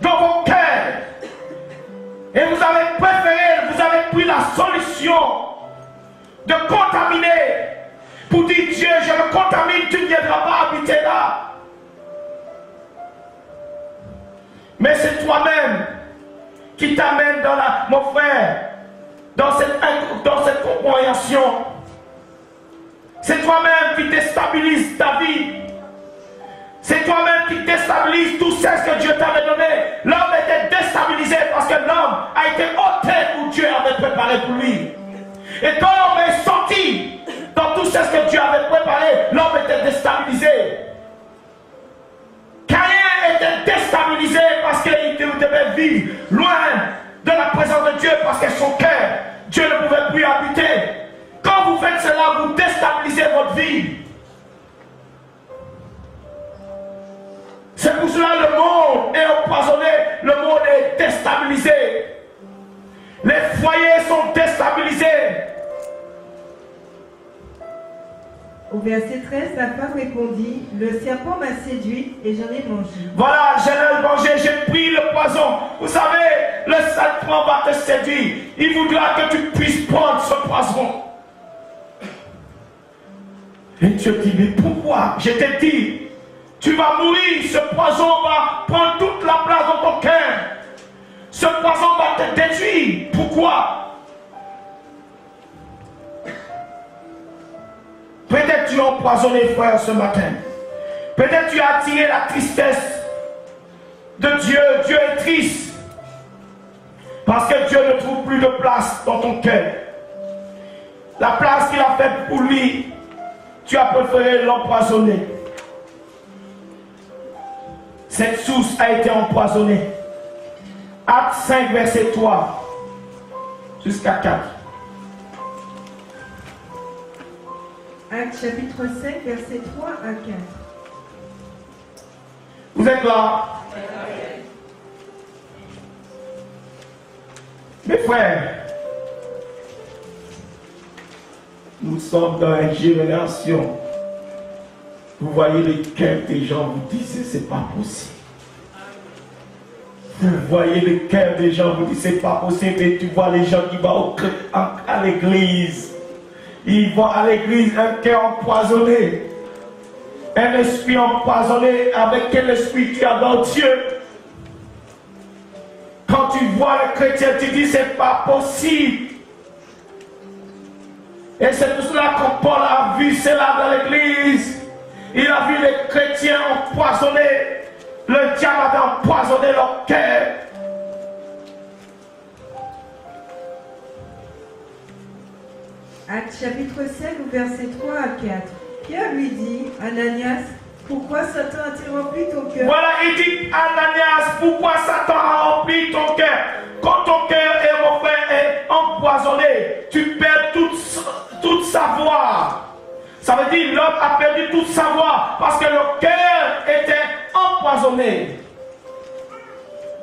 dans vos cœurs. Et vous avez préféré, vous avez pris la solution de contaminer pour dire Dieu, je me contamine, tu ne viendras pas habiter là. Mais c'est toi-même qui t'amène dans mon frère, dans cette compréhension. C'est toi-même qui déstabilise ta vie. C'est toi-même qui déstabilise tout ce que Dieu t'avait donné. L'homme était déstabilisé parce que l'homme a été ôté où Dieu avait préparé pour lui. Et quand l'homme est sorti dans tout ce que Dieu avait préparé, l'homme était déstabilisé. Caïn était déstabilisé parce qu'il devait vivre loin de la présence de Dieu parce que son cœur, Dieu ne pouvait plus habiter. Quand vous faites cela, vous déstabilisez votre vie. C'est pour cela que le monde est empoisonné, le monde est déstabilisé. Les foyers sont déstabilisés. Au Au verset 13, la femme répondit, le serpent m'a séduite et j'en ai mangé. Voilà, j'en ai mangé, j'ai pris le poison. Vous savez, le serpent va te séduire. Il voudra que tu puisses prendre ce poison. Et Dieu dit, mais pourquoi? Je t'ai dit, tu vas mourir, ce poison va prendre toute la place dans ton cœur. Ce poison va te détruire. Pourquoi? Peut-être tu as empoisonné, frère, ce matin. Peut-être tu as attiré la tristesse de Dieu. Dieu est triste. Parce que Dieu ne trouve plus de place dans ton cœur. La place qu'il a faite pour lui, tu as préféré l'empoisonner. Cette source a été empoisonnée. Acte 5, verset 3 jusqu'à 4. Acte chapitre 5, verset 3 à 4. Vous êtes là? Mes frères, nous sommes dans une génération. Vous voyez les cœurs des gens, vous dites c'est pas possible. Vous voyez le cœur des gens, vous dites c'est pas possible. Et tu vois les gens qui vont à l'église. Ils vont à l'église, un cœur empoisonné. Un esprit empoisonné. Avec quel esprit tu as dans Dieu? Quand tu vois le chrétien, tu dis c'est pas possible. Et c'est pour cela que Paul a vu cela dans l'église. Il a vu les chrétiens empoisonnés. Le diable avait empoisonné leur cœur. Acte chapitre 5, verset 3 à 4. Pierre lui dit, Ananias, pourquoi Satan a-t-il rempli ton cœur? Voilà, il dit, Ananias, pourquoi Satan a rempli ton cœur? Quand ton cœur, mon frère, est empoisonné, tu perds toute savoir. Ça veut dire l'homme a perdu toute savoir parce que le cœur était empoisonné.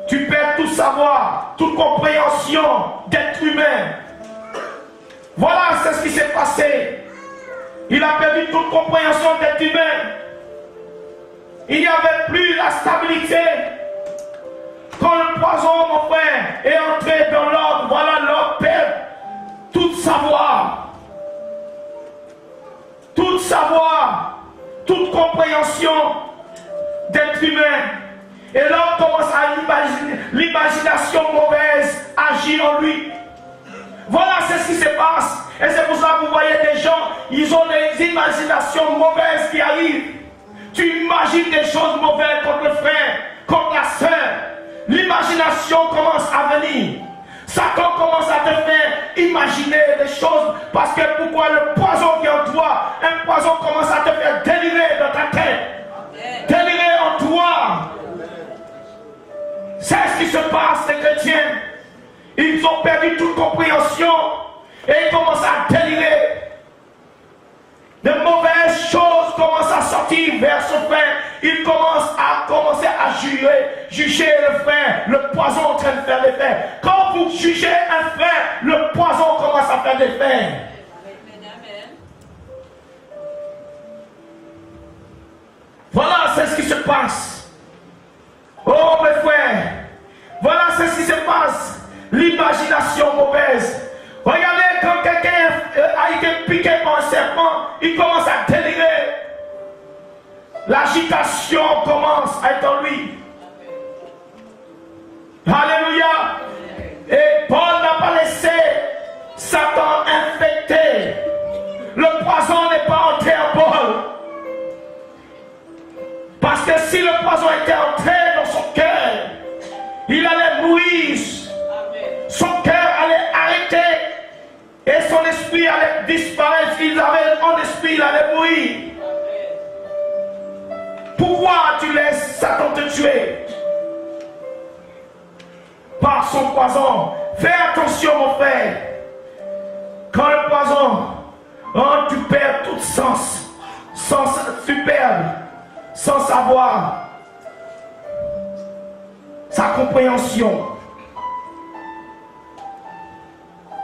Tu perds tout savoir, toute compréhension d'être humain. Voilà, c'est ce qui s'est passé. Il a perdu toute compréhension d'être humain. Il n'y avait plus la stabilité. Quand le poison, mon frère, est entré dans l'homme, voilà, l'homme perd toute savoir. Toute savoir, toute compréhension d'être humain. Et l'homme commence à imaginer, l'imagination mauvaise agit en lui. Voilà, c'est ce qui se passe. Et c'est pour ça que vous voyez des gens, ils ont des imaginations mauvaises qui arrivent. Tu imagines des choses mauvaises contre le frère, contre la sœur. L'imagination commence à venir. Satan commence à te faire imaginer des choses. Parce que pourquoi le poison qui est en toi, un poison commence à te faire délirer dans ta tête. Délirer en toi. C'est ce qui se passe, les chrétiens. Ils ont perdu toute compréhension et ils commencent à délirer. De mauvaises choses commencent à sortir vers son frère. Il commence à juger le frère. Le poison est en train de faire des faits. Quand vous jugez un frère, le poison commence à faire des faits. Voilà, c'est ce qui se passe. Oh mes frères, voilà c'est ce qui se passe. L'imagination mauvaise. Regardez quand quelqu'un a été piqué par un serpent, il commence à délirer. L'agitation commence à être en lui. Alléluia. Et Paul n'a pas laissé Satan infecter. Le poison n'est pas entré en Paul. Parce que si le poison était entré dans son cœur, il allait mourir. Son cœur allait arrêter et son esprit allait disparaître. Il avait un esprit, il allait mourir. Pourquoi tu laisses Satan te tuer? Par son poison. Fais attention mon frère. Quand le poison, tu perds tout sens. Tu perds sans savoir sa compréhension.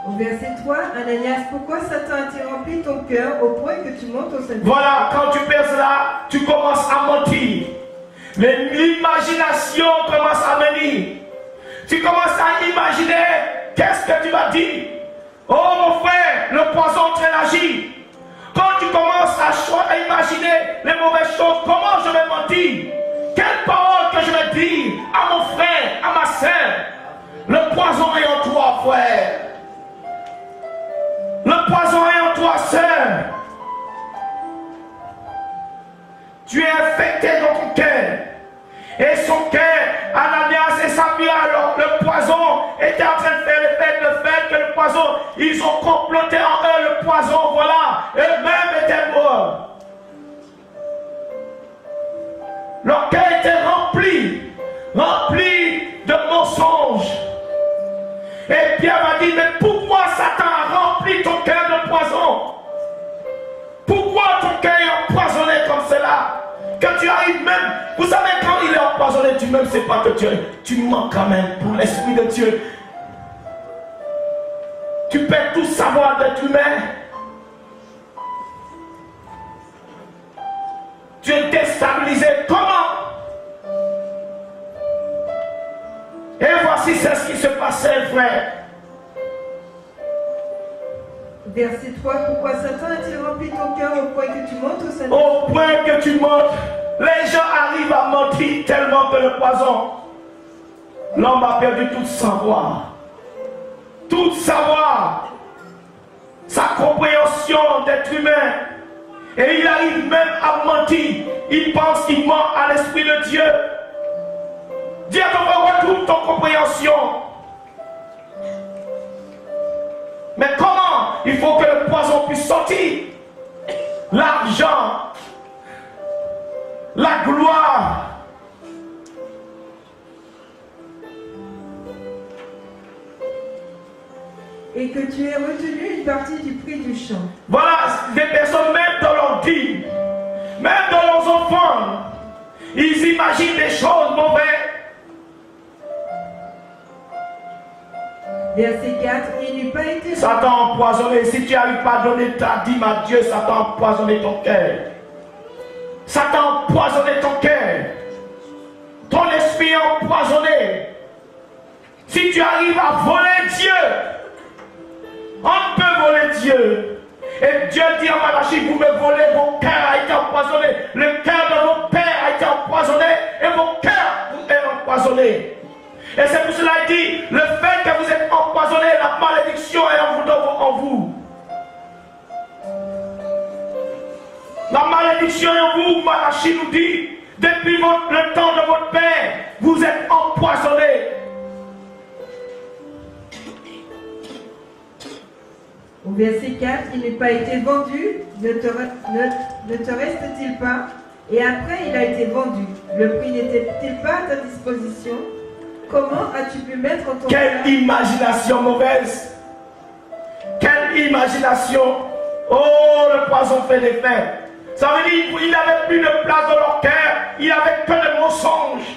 Au Au verset 3, Ananias, pourquoi Satan a-t-il rempli ton cœur au point que tu montes au Saint-Esprit? Voilà, quand tu perds là, tu commences à mentir. L'imagination commence à venir. Tu commences à imaginer qu'est-ce que tu vas dire. Oh mon frère, le poison traîne agir. Quand tu commences à imaginer les mauvaises choses, comment je vais mentir? Quelle parole que je vais dire à mon frère, à ma sœur? Le poison est en toi, frère. Le poison est en toi, sœur. Tu es infecté dans ton cœur. Et son cœur, Ananias et Saphira, alors le poison était en train de faire le fait que le poison, ils ont comploté en eux le poison, voilà, eux-mêmes étaient morts. Leur cœur était rempli de mensonges. Et Pierre m'a dit, mais pourquoi Satan a rempli ton cœur de poison? Pourquoi ton cœur est empoisonné comme cela? Quand tu arrives même, vous savez, quand il est empoisonné, tu ne sais pas que tu mens quand même pour l'Esprit de Dieu. Tu perds tout savoir d'être humain. Tu es déstabilisé. Comment? Et voici c'est ce qui se passait, frère. Verset 3, pourquoi Satan a-t-il rempli ton cœur au point que tu montes au Saint-Esprit? Au point que tu montes. Les gens arrivent à mentir tellement que le poison. L'homme a perdu tout savoir. Tout savoir. Sa compréhension d'être humain. Et il arrive même à mentir. Il pense qu'il ment à l'Esprit de Dieu. Dis à ton frère, retrouve ton compréhension. Mais comment? Il faut que le poison puisse sortir. L'argent, la gloire. Et que tu aies retenu une partie du prix du champ. Voilà, des personnes, même dans leur vie, même dans leurs enfants, ils imaginent des choses mauvaises. Verset 4, il n'eût pas été... Satan a empoisonné. Si tu n'arrives pas à donner ta dîme à Dieu, Satan a empoisonné ton cœur. Satan a empoisonné ton cœur. Ton esprit est empoisonné. Si tu arrives à voler Dieu, on peut voler Dieu. Et Dieu dit en Malachie, vous me volez, mon cœur a été empoisonné. Le cœur de vos pères a été empoisonné et vos cœurs vous êtes empoisonnés. Et c'est pour cela qu'il dit, le fait que vous êtes empoisonné, la malédiction est en vous. La malédiction est en vous, Malachie nous dit, depuis le temps de votre père, vous êtes empoisonnés. Au verset 4, il n'est pas été vendu, ne te reste-t-il pas? Et après, il a été vendu. Le prix n'était-il pas à ta disposition? Comment as-tu pu mettre en ton Quelle imagination mauvaise! Quelle imagination! Oh, le poison fait des faits. Ça veut dire qu'il n'avait plus de place dans leur cœur. Il n'avait que des mensonges.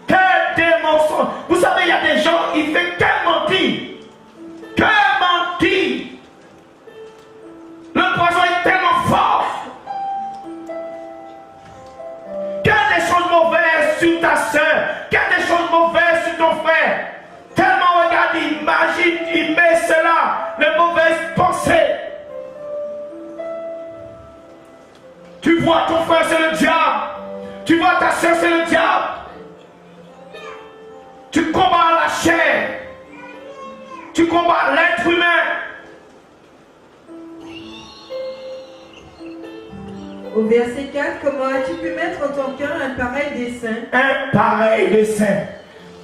Que des mensonges. Vous savez, il y a des gens, ils font que mentir. Que mentir. Le poison est tellement fort. Qu'il y a des choses mauvaises sur ta soeur. Qu'il y a des choses mauvaises sur ton frère. Tellement, regarde, imagine, il met cela, les mauvaises pensées. Tu vois ton frère, c'est le diable. Tu vois ta soeur, c'est le diable. Tu combats la chair. Tu combats l'être humain. Au verset 4, comment as-tu pu mettre en ton cœur un pareil dessein? Un pareil dessein.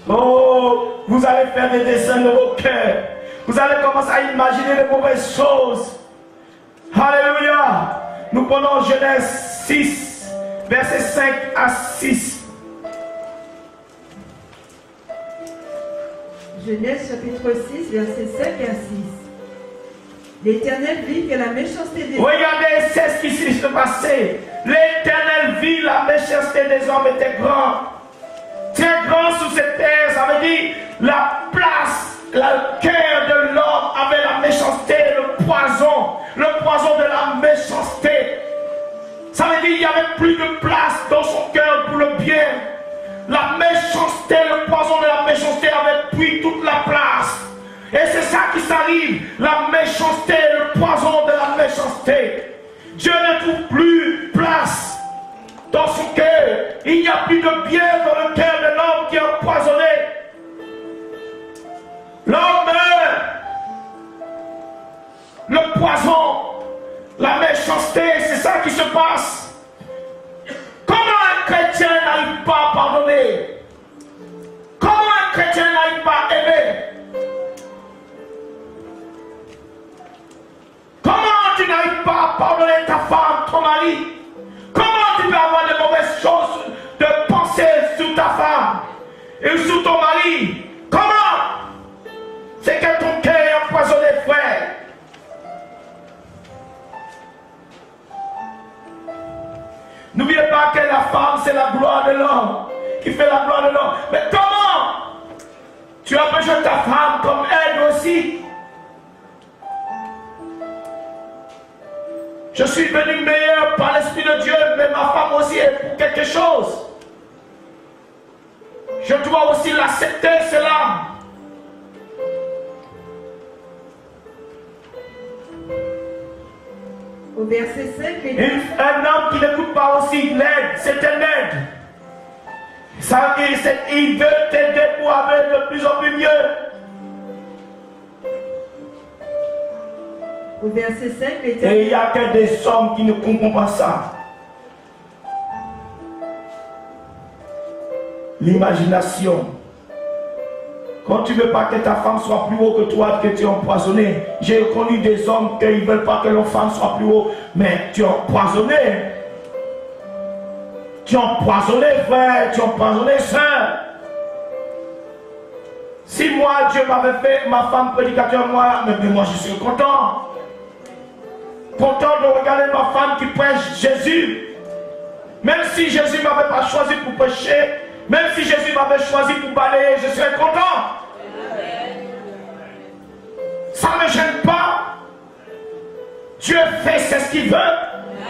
Oh, vous allez faire des dessins de vos cœurs. Vous allez commencer à imaginer les mauvaises choses. Alléluia. Nous prenons Genèse 6, versets 5 à 6. Genèse chapitre 6, versets 5 à 6. L'Éternel vit que la méchanceté des hommes... Regardez, c'est ce qui s'est passé. L'Éternel vit la méchanceté des hommes était grande. Très grand sur cette terre, ça veut dire la place, le cœur de l'homme avait la méchanceté. de place dans son cœur pour le bien. La méchanceté, le poison de la méchanceté avait pris toute la place. Et c'est ça qui s'arrive, la méchanceté, le poison de la méchanceté. Dieu ne trouve plus place dans son cœur. Il n'y a plus de bien dans le cœur de l'homme qui est empoisonné. L'homme meurt. Le poison, la méchanceté, c'est ça qui se passe. Comment un chrétien n'arrive pas à pardonner? Comment un chrétien n'arrive pas à aimer? Comment tu n'arrives pas à pardonner ta femme, ton mari? Comment tu peux avoir de mauvaises choses de penser sur ta femme et sur ton mari? Comment? C'est que ton cœur est empoisonné, frère. N'oubliez pas que la femme, c'est la gloire de l'homme, qui fait la gloire de l'homme. Mais comment? Tu as besoin de ta femme comme elle aussi. Je suis venu meilleur par l'Esprit de Dieu, mais ma femme aussi est pour quelque chose. Je dois aussi l'accepter, cela. Au verset 5, un homme qui n'écoute pas aussi l'aide, c'est un aide. Ça, il veut t'aider pour avoir de plus en plus mieux. Au verset 5, et il n'y a que des hommes qui ne comprennent pas ça. L'imagination. Quand tu ne veux pas que ta femme soit plus haut que toi, que tu es empoisonné. J'ai connu des hommes qui ne veulent pas que leur femme soit plus haut, mais tu es empoisonné. Tu es empoisonné, frère, tu es empoisonné, sœur. Si moi, Dieu m'avait fait ma femme prédicateur, mais moi je suis content. Content de regarder ma femme qui prêche Jésus. Même si Jésus ne m'avait pas choisi pour prêcher, même si Jésus m'avait choisi pour balayer, je serais content. Ça ne me gêne pas. Dieu fait ce qu'il veut.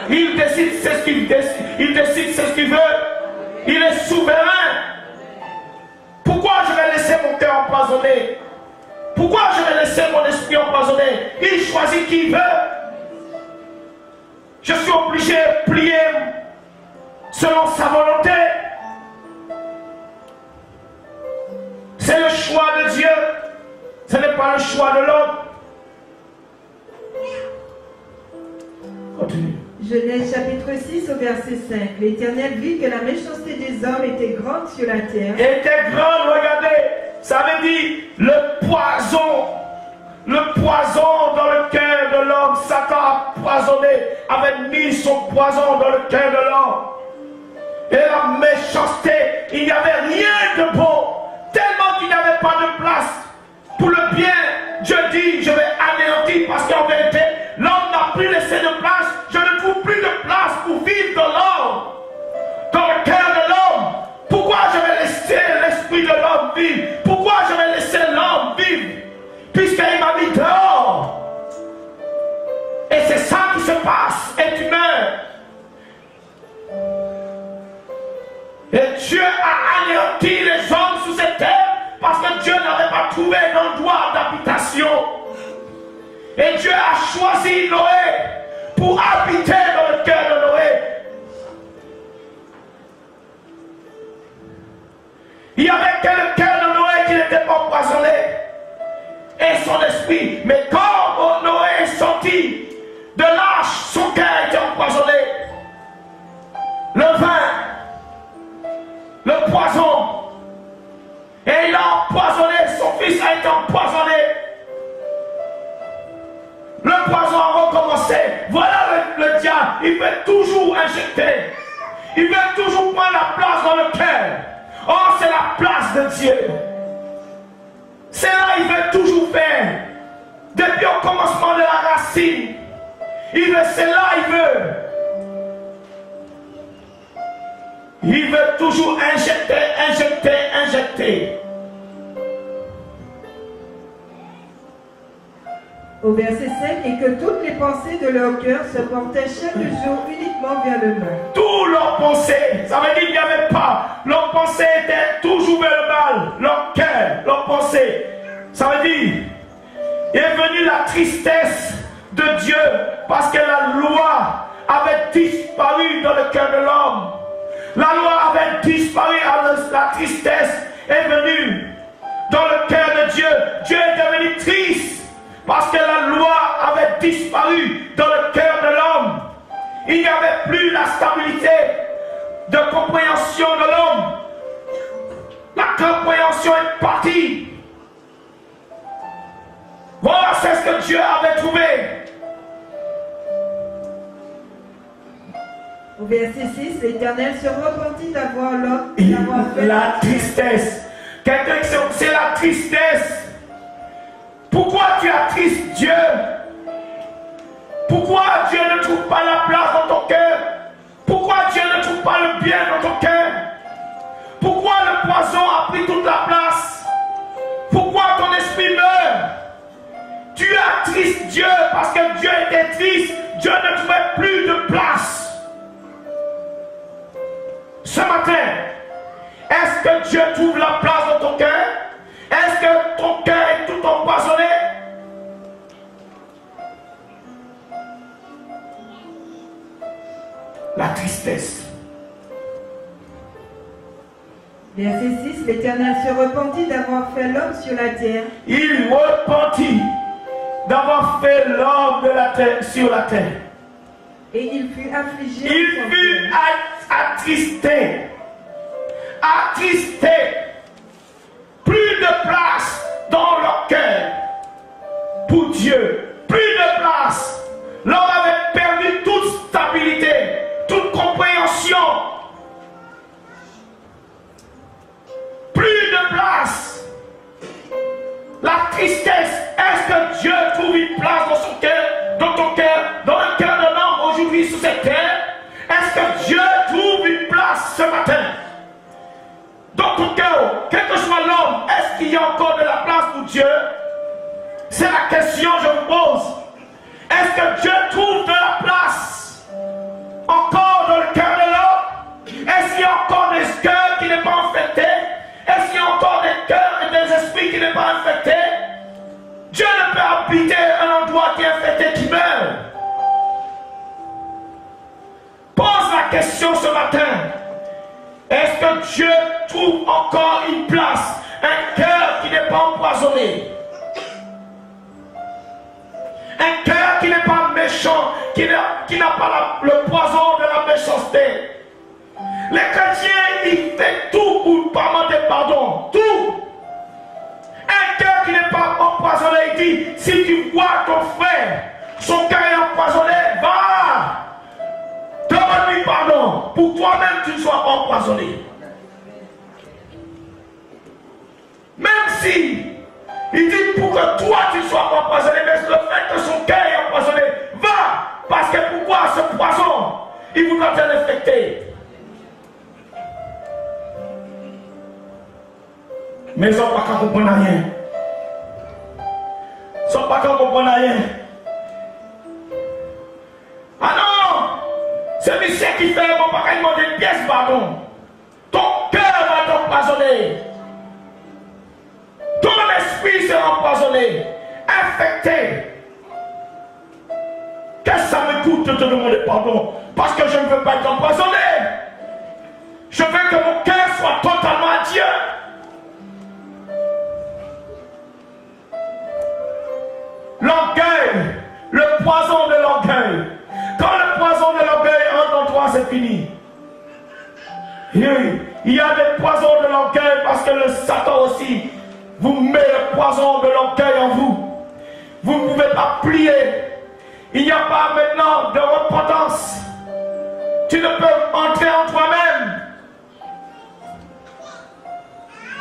Il décide ce qu'il décide. Il décide ce qu'il veut. Il est souverain. Pourquoi je vais laisser mon cœur empoisonné? Pourquoi je vais laisser mon esprit empoisonné? Il choisit qui il veut. Je suis obligé de plier selon sa volonté. C'est le choix de Dieu. Ce n'est pas le choix de l'homme. Continue. Genèse chapitre 6 au verset 5. L'Éternel vit que la méchanceté des hommes était grande sur la terre. Était grande, regardez. Ça veut dire le poison. Le poison dans le cœur de l'homme. Satan a poisonné, avait mis son poison dans le cœur de l'homme. Et la méchanceté, il n'y avait rien de bon. Tellement qu'il n'y avait pas de place pour le bien. Dieu dit, je vais anéantir parce qu'en vérité, l'homme n'a plus laissé de place. Je ne trouve plus de place pour vivre dans l'homme, dans le cœur de l'homme. Pourquoi je vais laisser l'esprit de l'homme vivre? Pourquoi je vais laisser l'homme vivre? Puisqu'il m'a mis dehors. Et c'est ça qui se passe. Et tu meurs. Et Dieu a anéanti les hommes sous cette terre parce que Dieu n'avait pas trouvé d'endroit d'habitation. Et Dieu a choisi Noé pour habiter dans le cœur de Noé. Il n'y avait que le cœur de Noé qui n'était pas empoisonné. Et son esprit. Mais quand Noé est sorti de l'arche, son cœur était empoisonné. Le vin, le poison. Et il a empoisonné, son fils a été empoisonné. Le poison a recommencé. Voilà le diable, il veut toujours injecter. Il veut toujours prendre la place dans le cœur. Oh, c'est la place de Dieu. C'est là qu'il veut toujours faire. Depuis au commencement de la racine. C'est là qu'il veut. Il veut toujours injecter, injecter, injecter. Au verset 5, et que toutes les pensées de leur cœur se portaient chaque jour uniquement vers le mal. Tous leurs pensées, ça veut dire qu'il n'y avait pas, leurs pensées étaient toujours vers le mal, leur cœur, leurs pensées. Ça veut dire, il est venu la tristesse de Dieu parce que la loi avait disparu dans le cœur de l'homme. La loi avait disparu, la tristesse est venue dans le cœur de Dieu. Dieu est devenu triste parce que la loi avait disparu dans le cœur de l'homme. Il n'y avait plus la stabilité de compréhension de l'homme. La compréhension est partie. Voilà, c'est ce que Dieu avait trouvé. Au verset 6, l'Éternel se repentit d'avoir l'homme. La tristesse. Quelqu'un qui c'est la tristesse. Pourquoi tu attristes Dieu? Pourquoi Dieu ne trouve pas la place dans ton cœur? Pourquoi Dieu ne trouve pas le bien dans ton cœur? Pourquoi le poison a pris toute la place? Pourquoi ton esprit meurt? Tu attristes Dieu parce que Dieu était triste. Dieu ne trouvait plus de place. Ce matin, est-ce que Dieu trouve la place dans ton cœur? Est-ce que ton cœur est tout empoisonné? La tristesse. Verset 6, l'Éternel se repentit d'avoir fait l'homme sur la terre. Il repentit d'avoir fait l'homme de la terre sur la terre. Et il fut affligé. Il fut attristé. Attristé. Plus de place dans leur cœur pour Dieu. Plus de place. L'homme avait perdu toute stabilité, toute compréhension. Plus de place. La tristesse. Est-ce que Dieu trouve une place dans son cœur, dans ton cœur, dans le cœur de l'homme aujourd'hui sur cette terre? Est-ce que Dieu trouve une place ce matin dans ton cœur? Quel que soit l'homme, est-ce qu'il y a encore de la place pour Dieu? C'est la question que je me pose. Est-ce que Dieu trouve de la place encore dans le cœur de l'homme? Est-ce qu'il y a encore des cœurs qui n'est pas infectés? Est-ce qu'il y a encore des cœurs et des esprits qui n'est pas infectés? Dieu ne peut habiter un endroit qui est infecté, qui meurt. Pose la question ce matin. Est-ce que Dieu trouve encore une place, un cœur qui n'est pas empoisonné? Un cœur qui n'est pas méchant, qui n'a pas le poison de la méchanceté. Les chrétiens, ils font tout pour demander pardon. Tout. Un cœur qui n'est pas empoisonné, il dit, si tu vois ton frère, son cœur est empoisonné, va. Demande-lui pardon. Pour toi-même, tu sois empoisonné. Même si, il dit pour que toi, tu sois empoisonné, mais le fait que son cœur est empoisonné, va. Parce que pourquoi ce poison, il voudra te l'infecter. Mais ils ne sont pas qu'à comprendre rien. Ils ne sont pas qu'à comprendre rien. Ah non! C'est monsieur qui fait un bon pareil, il demande une pièce, pardon. Ton cœur va t'empoisonner. Ton esprit sera empoisonné, infecté. Qu'est-ce que ça me coûte de te demander pardon? Parce que je ne veux pas être empoisonné. Je veux que mon cœur soit totalement à Dieu. L'orgueil, le poison de l'orgueil. Quand le poison de l'orgueil entre en toi, c'est fini. Oui, il y a des poisons de l'orgueil parce que le Satan aussi vous met le poison de l'orgueil en vous. Vous ne pouvez pas plier. Il n'y a pas maintenant de repentance. Tu ne peux entrer en toi-même.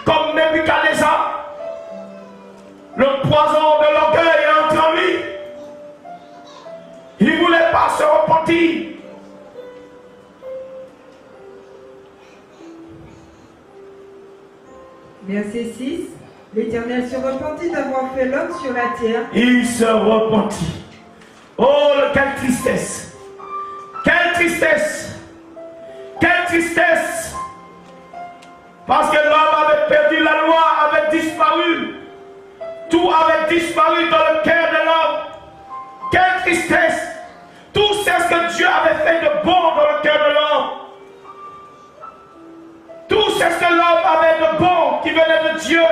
Comme Nebuchadnezzar. Le poison de l'orgueil est entré en lui. Il ne voulait pas se repentir. Verset 6. L'Éternel se repentit d'avoir fait l'homme sur la terre. Il se repentit. Oh, quelle tristesse! Quelle tristesse! tristesse. Parce que l'homme avait perdu, la loi avait disparu. Tout avait disparu dans le cœur de l'homme. Quelle tristesse! Tout c'est ce que Dieu avait fait de bon dans le cœur de l'homme. Tout c'est ce que l'homme avait de bon qui venait de Dieu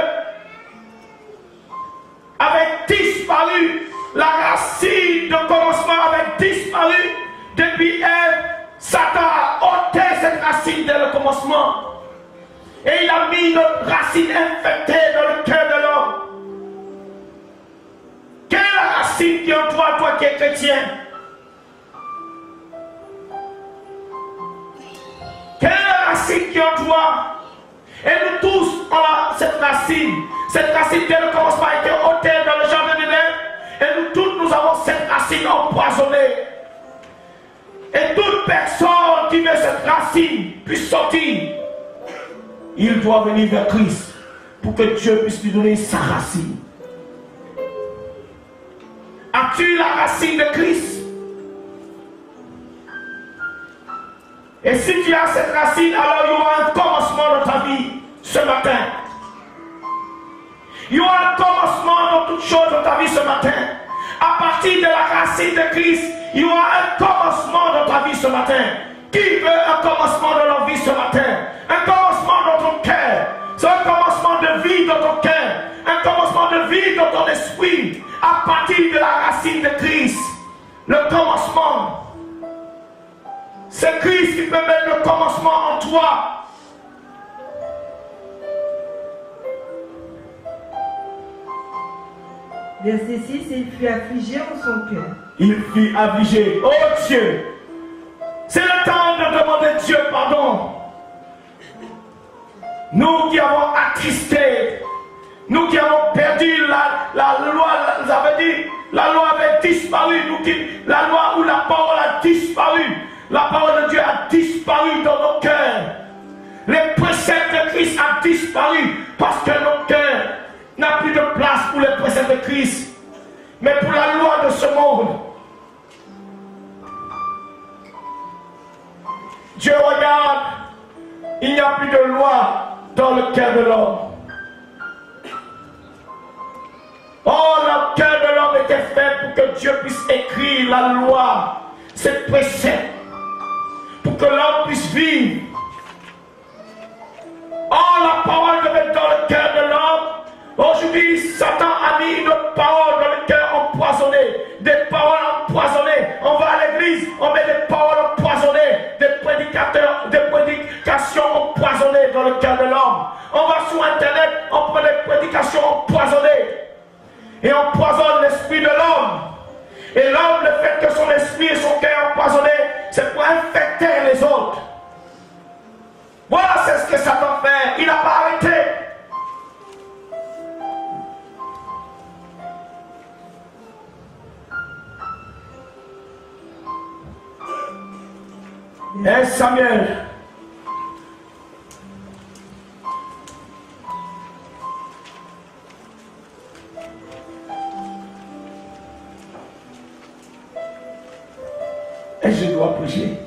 avait disparu. La racine de commencement avait disparu. Depuis Ève, Satan a ôté cette racine dès le commencement. Et il a mis une racine infectée dans le cœur de l'homme. Quelle est la racine qui est en toi, toi qui es chrétien? Quelle est la racine qui est en toi? Et nous tous avons cette racine. Cette racine dès le commencement a été ôtée dans le jardin d'Éden. Et nous tous, nous avons cette racine empoisonnée. Et toute personne qui veut cette racine puisse sortir, il doit venir vers Christ pour que Dieu puisse lui donner sa racine. As-tu la racine de Christ? Et si tu as cette racine, alors il y aura un commencement dans ta vie ce matin. Il y aura un commencement dans toutes choses dans ta vie ce matin. À partir de la racine de Christ, il y aura un commencement dans ta vie ce matin. Qui veut un commencement dans leur vie ce matin? Un commencement dans ton cœur. C'est un commencement de vie dans ton cœur. Un commencement de vie dans ton esprit. À partir de la racine de Christ. Le commencement. C'est Christ qui peut mettre le commencement en toi. Verset 6, il fut affligé en son cœur. Il fut affligé. Oh Dieu, c'est le temps de demander Dieu pardon. Nous qui avons attristé, nous qui avons perdu la loi, vous avez dit, la loi avait disparu. La loi où la parole a disparu. La parole de Dieu a disparu dans nos cœurs. Les préceptes de Christ ont disparu parce que nos cœurs n'ont plus de place pour les préceptes de Christ, mais pour la loi de ce monde. Dieu regarde, il n'y a plus de loi dans le cœur de l'homme. Oh, le cœur de l'homme était fait pour que Dieu puisse écrire la loi, ses préceptes, pour que l'homme puisse vivre. Oh, la parole devait être dans le cœur de l'homme. Aujourd'hui, Satan a mis une parole dans le cœur empoisonné. Des paroles empoisonnées. On va à l'église, on met des paroles empoisonnées. Des prédications empoisonnées dans le cœur de l'homme. On va sur internet, on prend des prédications empoisonnées. Et on empoisonne l'esprit de l'homme. Et l'homme, le fait que son esprit et son cœur empoisonné, c'est pour infecter les autres. Voilà, c'est ce que Satan fait. Il n'a pas arrêté. Et Samuel, et je dois prêcher.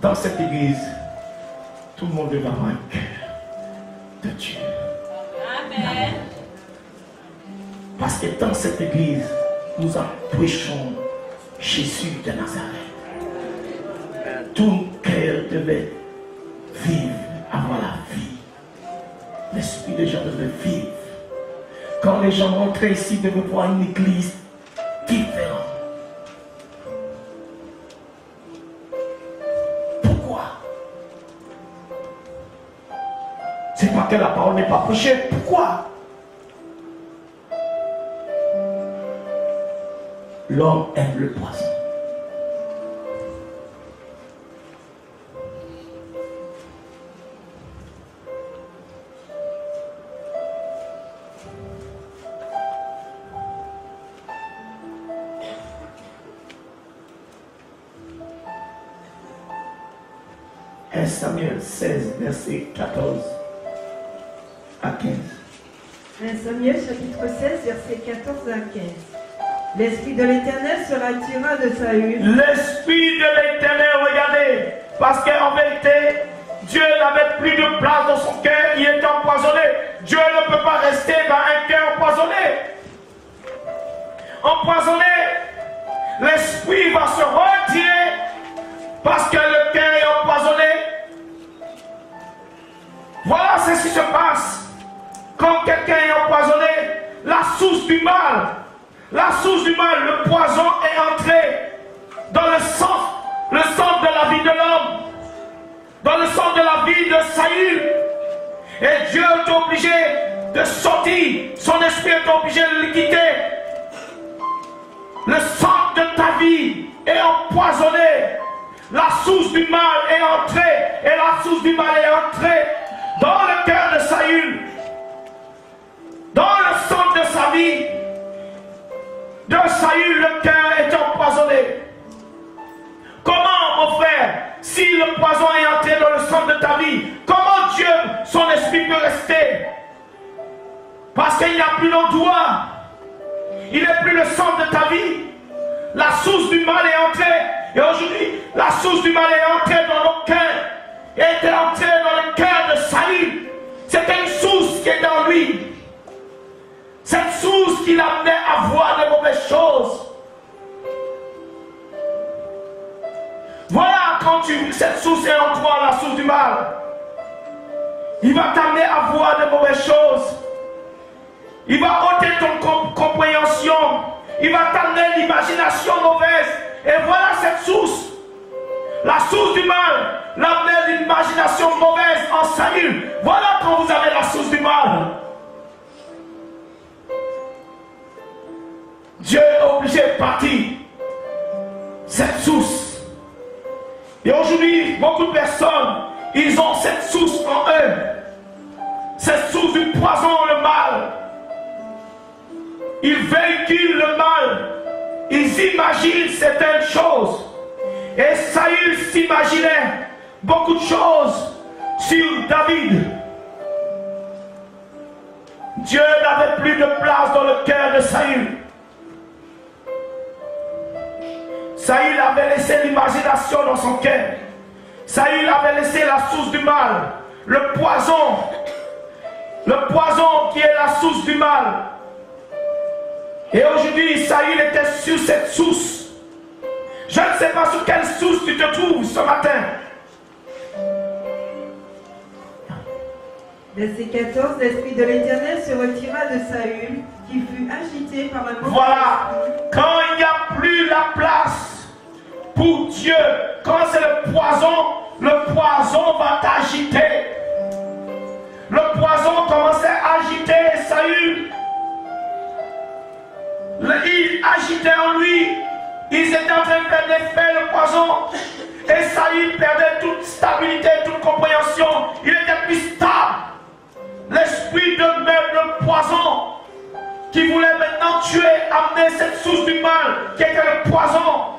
Dans cette église, tout le monde va avoir un cœur de Dieu. Amen. Parce que dans cette église, nous prêchons Jésus de Nazareth. Tout cœur devait vivre, avoir la vie. L'esprit des gens devait vivre. Quand les gens rentraient ici, ils devaient voir une église différente. C'est pas que la parole n'est pas prêchée. Pourquoi? L'homme aime le poison. Samuel 16, verset 14. à 15. 1 Samuel chapitre 16, versets 14 à 15. L'Esprit de l'Éternel se retira de Saül. L'Esprit de l'Éternel, regardez, parce qu'en vérité, Dieu n'avait plus de place dans son cœur, il était empoisonné. Dieu ne peut pas rester dans un cœur empoisonné. Empoisonné, l'Esprit va se retirer parce que le cœur est empoisonné. Voilà ce qui se passe quand quelqu'un est empoisonné. La source du mal, le poison est entré dans le sang de la vie de l'homme, dans le sang de la vie de Saül. Et Dieu est obligé de sortir, son esprit est obligé de le quitter. Le sang de ta vie est empoisonné. La source du mal est entrée, et la source du mal est entrée dans le cœur de Saül, dans le sang de sa vie. De Saül, le cœur est empoisonné. Comment, mon frère, si le poison est entré dans le sang de ta vie, comment Dieu, son esprit peut rester? Parce qu'il n'y a plus d'endroit. Il n'est plus le sang de ta vie. La source du mal est entrée. Et aujourd'hui, la source du mal est entrée dans nos cœurs. Et était entrée dans le cœur de Saül. C'était une source qui est dans lui. Cette source qui l'amenait à voir de mauvaises choses. Voilà quand cette source est en toi, la source du mal. Il va t'amener à voir de mauvaises choses. Il va ôter ton compréhension. Il va t'amener l'imagination mauvaise. Et voilà cette source. La source du mal l'amener l'imagination mauvaise en Saül. Voilà quand vous avez la source du mal. Dieu est obligé de partir. Cette source. Et aujourd'hui, beaucoup de personnes, ils ont cette source en eux. Cette source du poison, le mal. Ils véhiculent le mal. Ils imaginent certaines choses. Et Saül s'imaginait beaucoup de choses sur David. Dieu n'avait plus de place dans le cœur de Saül. Saül avait laissé l'imagination dans son cœur. Saül avait laissé la source du mal. Le poison qui est la source du mal. Et aujourd'hui, Saül était sur cette source. Je ne sais pas sur quelle source tu te trouves ce matin. Verset 14, l'Esprit de l'Éternel se retira de Saül, qui fut agité par un mauvais Voilà, esprit. quand il n'y a plus la place pour Dieu, quand c'est le poison va t'agiter. Le poison commençait à agiter Saül. Il agitait en lui. Ils étaient en train de faire l'effet, le poison. Et Saül perdait toute stabilité, toute compréhension. Il était plus stable. L'esprit de même, le poison, qui voulait maintenant tuer, amener cette source du mal, qui était le poison.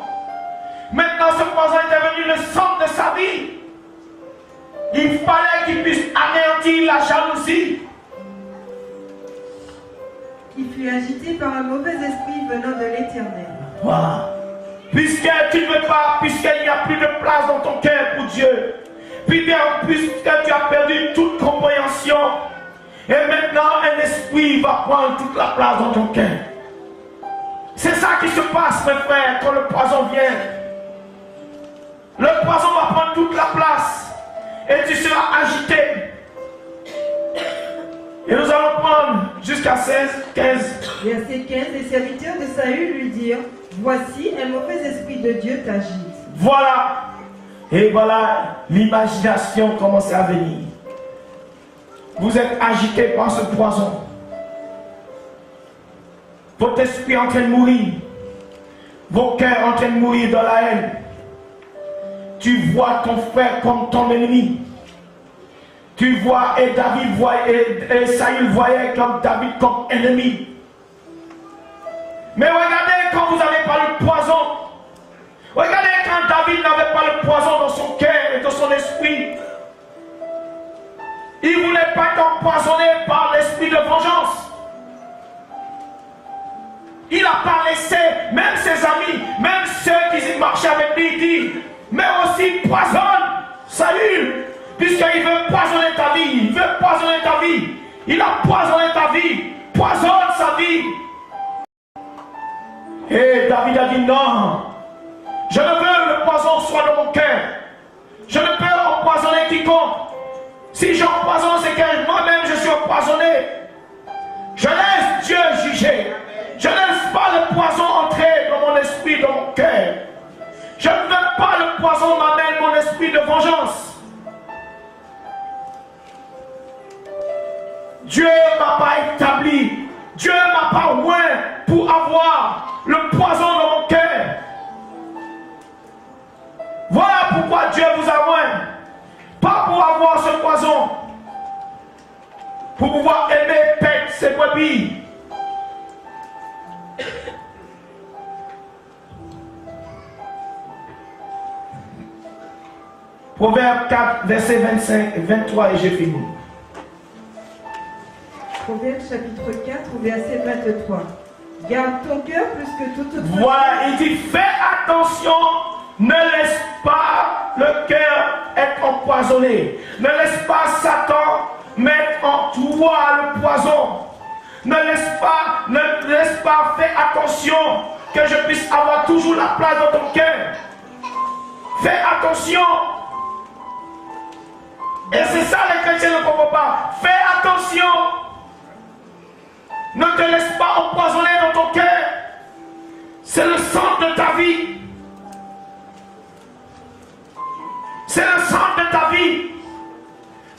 Maintenant, ce poison est devenu le centre de sa vie. Il fallait qu'il puisse anéantir la jalousie. Qui fut agité par un mauvais esprit venant de l'Éternel. Voilà. Puisque tu ne veux pas, puisqu'il n'y a plus de place dans ton cœur pour Dieu, puisque tu as perdu toute compréhension, et maintenant un esprit va prendre toute la place dans ton cœur. C'est ça qui se passe, mes frères, quand le poison vient. Le poison va prendre toute la place, et tu seras agité. Et nous allons prendre jusqu'à 16, 15. Verset 15, les serviteurs de Saül lui dirent, voici un mauvais esprit de Dieu t'agite. Voilà. Et voilà, l'imagination commence à venir. Vous êtes agité par ce poison. Votre esprit est en train de mourir. Vos cœurs en train de mourir dans la haine. Tu vois ton frère comme ton ennemi. Tu vois, et David voyait, et Saül voyait comme David comme ennemi. Mais regardez quand vous n'avez pas le poison. Regardez quand David n'avait pas le poison dans son cœur et dans son esprit. Il Il ne voulait pas être empoisonné par l'esprit de vengeance. Il n'a pas laissé, même ses amis, même ceux qui marchaient avec lui, il dit, mais aussi poisonne Saül, puisqu'il veut poisonner ta vie, il veut poisonner ta vie. Il a poisonné ta vie, poisonne sa vie. Et David a dit non, je ne veux que le poison soit dans mon cœur. Je ne peux empoisonner quiconque. Si j'empoisonne, c'est que moi-même je suis empoisonné. Je laisse Dieu juger. Je ne laisse pas le poison entrer dans mon esprit, dans mon cœur. Je ne veux pas le poison m'amène mon esprit de vengeance. Dieu ne m'a pas établi. Dieu ne m'a pas oint pour avoir le poison dans mon cœur. Voilà pourquoi Dieu vous a oint. Pas pour avoir ce poison. Pour pouvoir aimer, paître ses brebis. Proverbe 4, verset 25 et 23 et j'ai fini. Proverbe chapitre 4, verset 23. Garde ton cœur plus que toute autre chose. Voilà, il dit, fais attention, ne laisse pas le cœur être empoisonné. Ne laisse pas Satan mettre en toi le poison. Ne laisse pas, fais attention que je puisse avoir toujours la place dans ton cœur. Fais attention. Et c'est ça les chrétiens ne comprennent pas. Fais attention. Ne te laisse pas empoisonner dans ton cœur. C'est le centre de ta vie. C'est le centre de ta vie.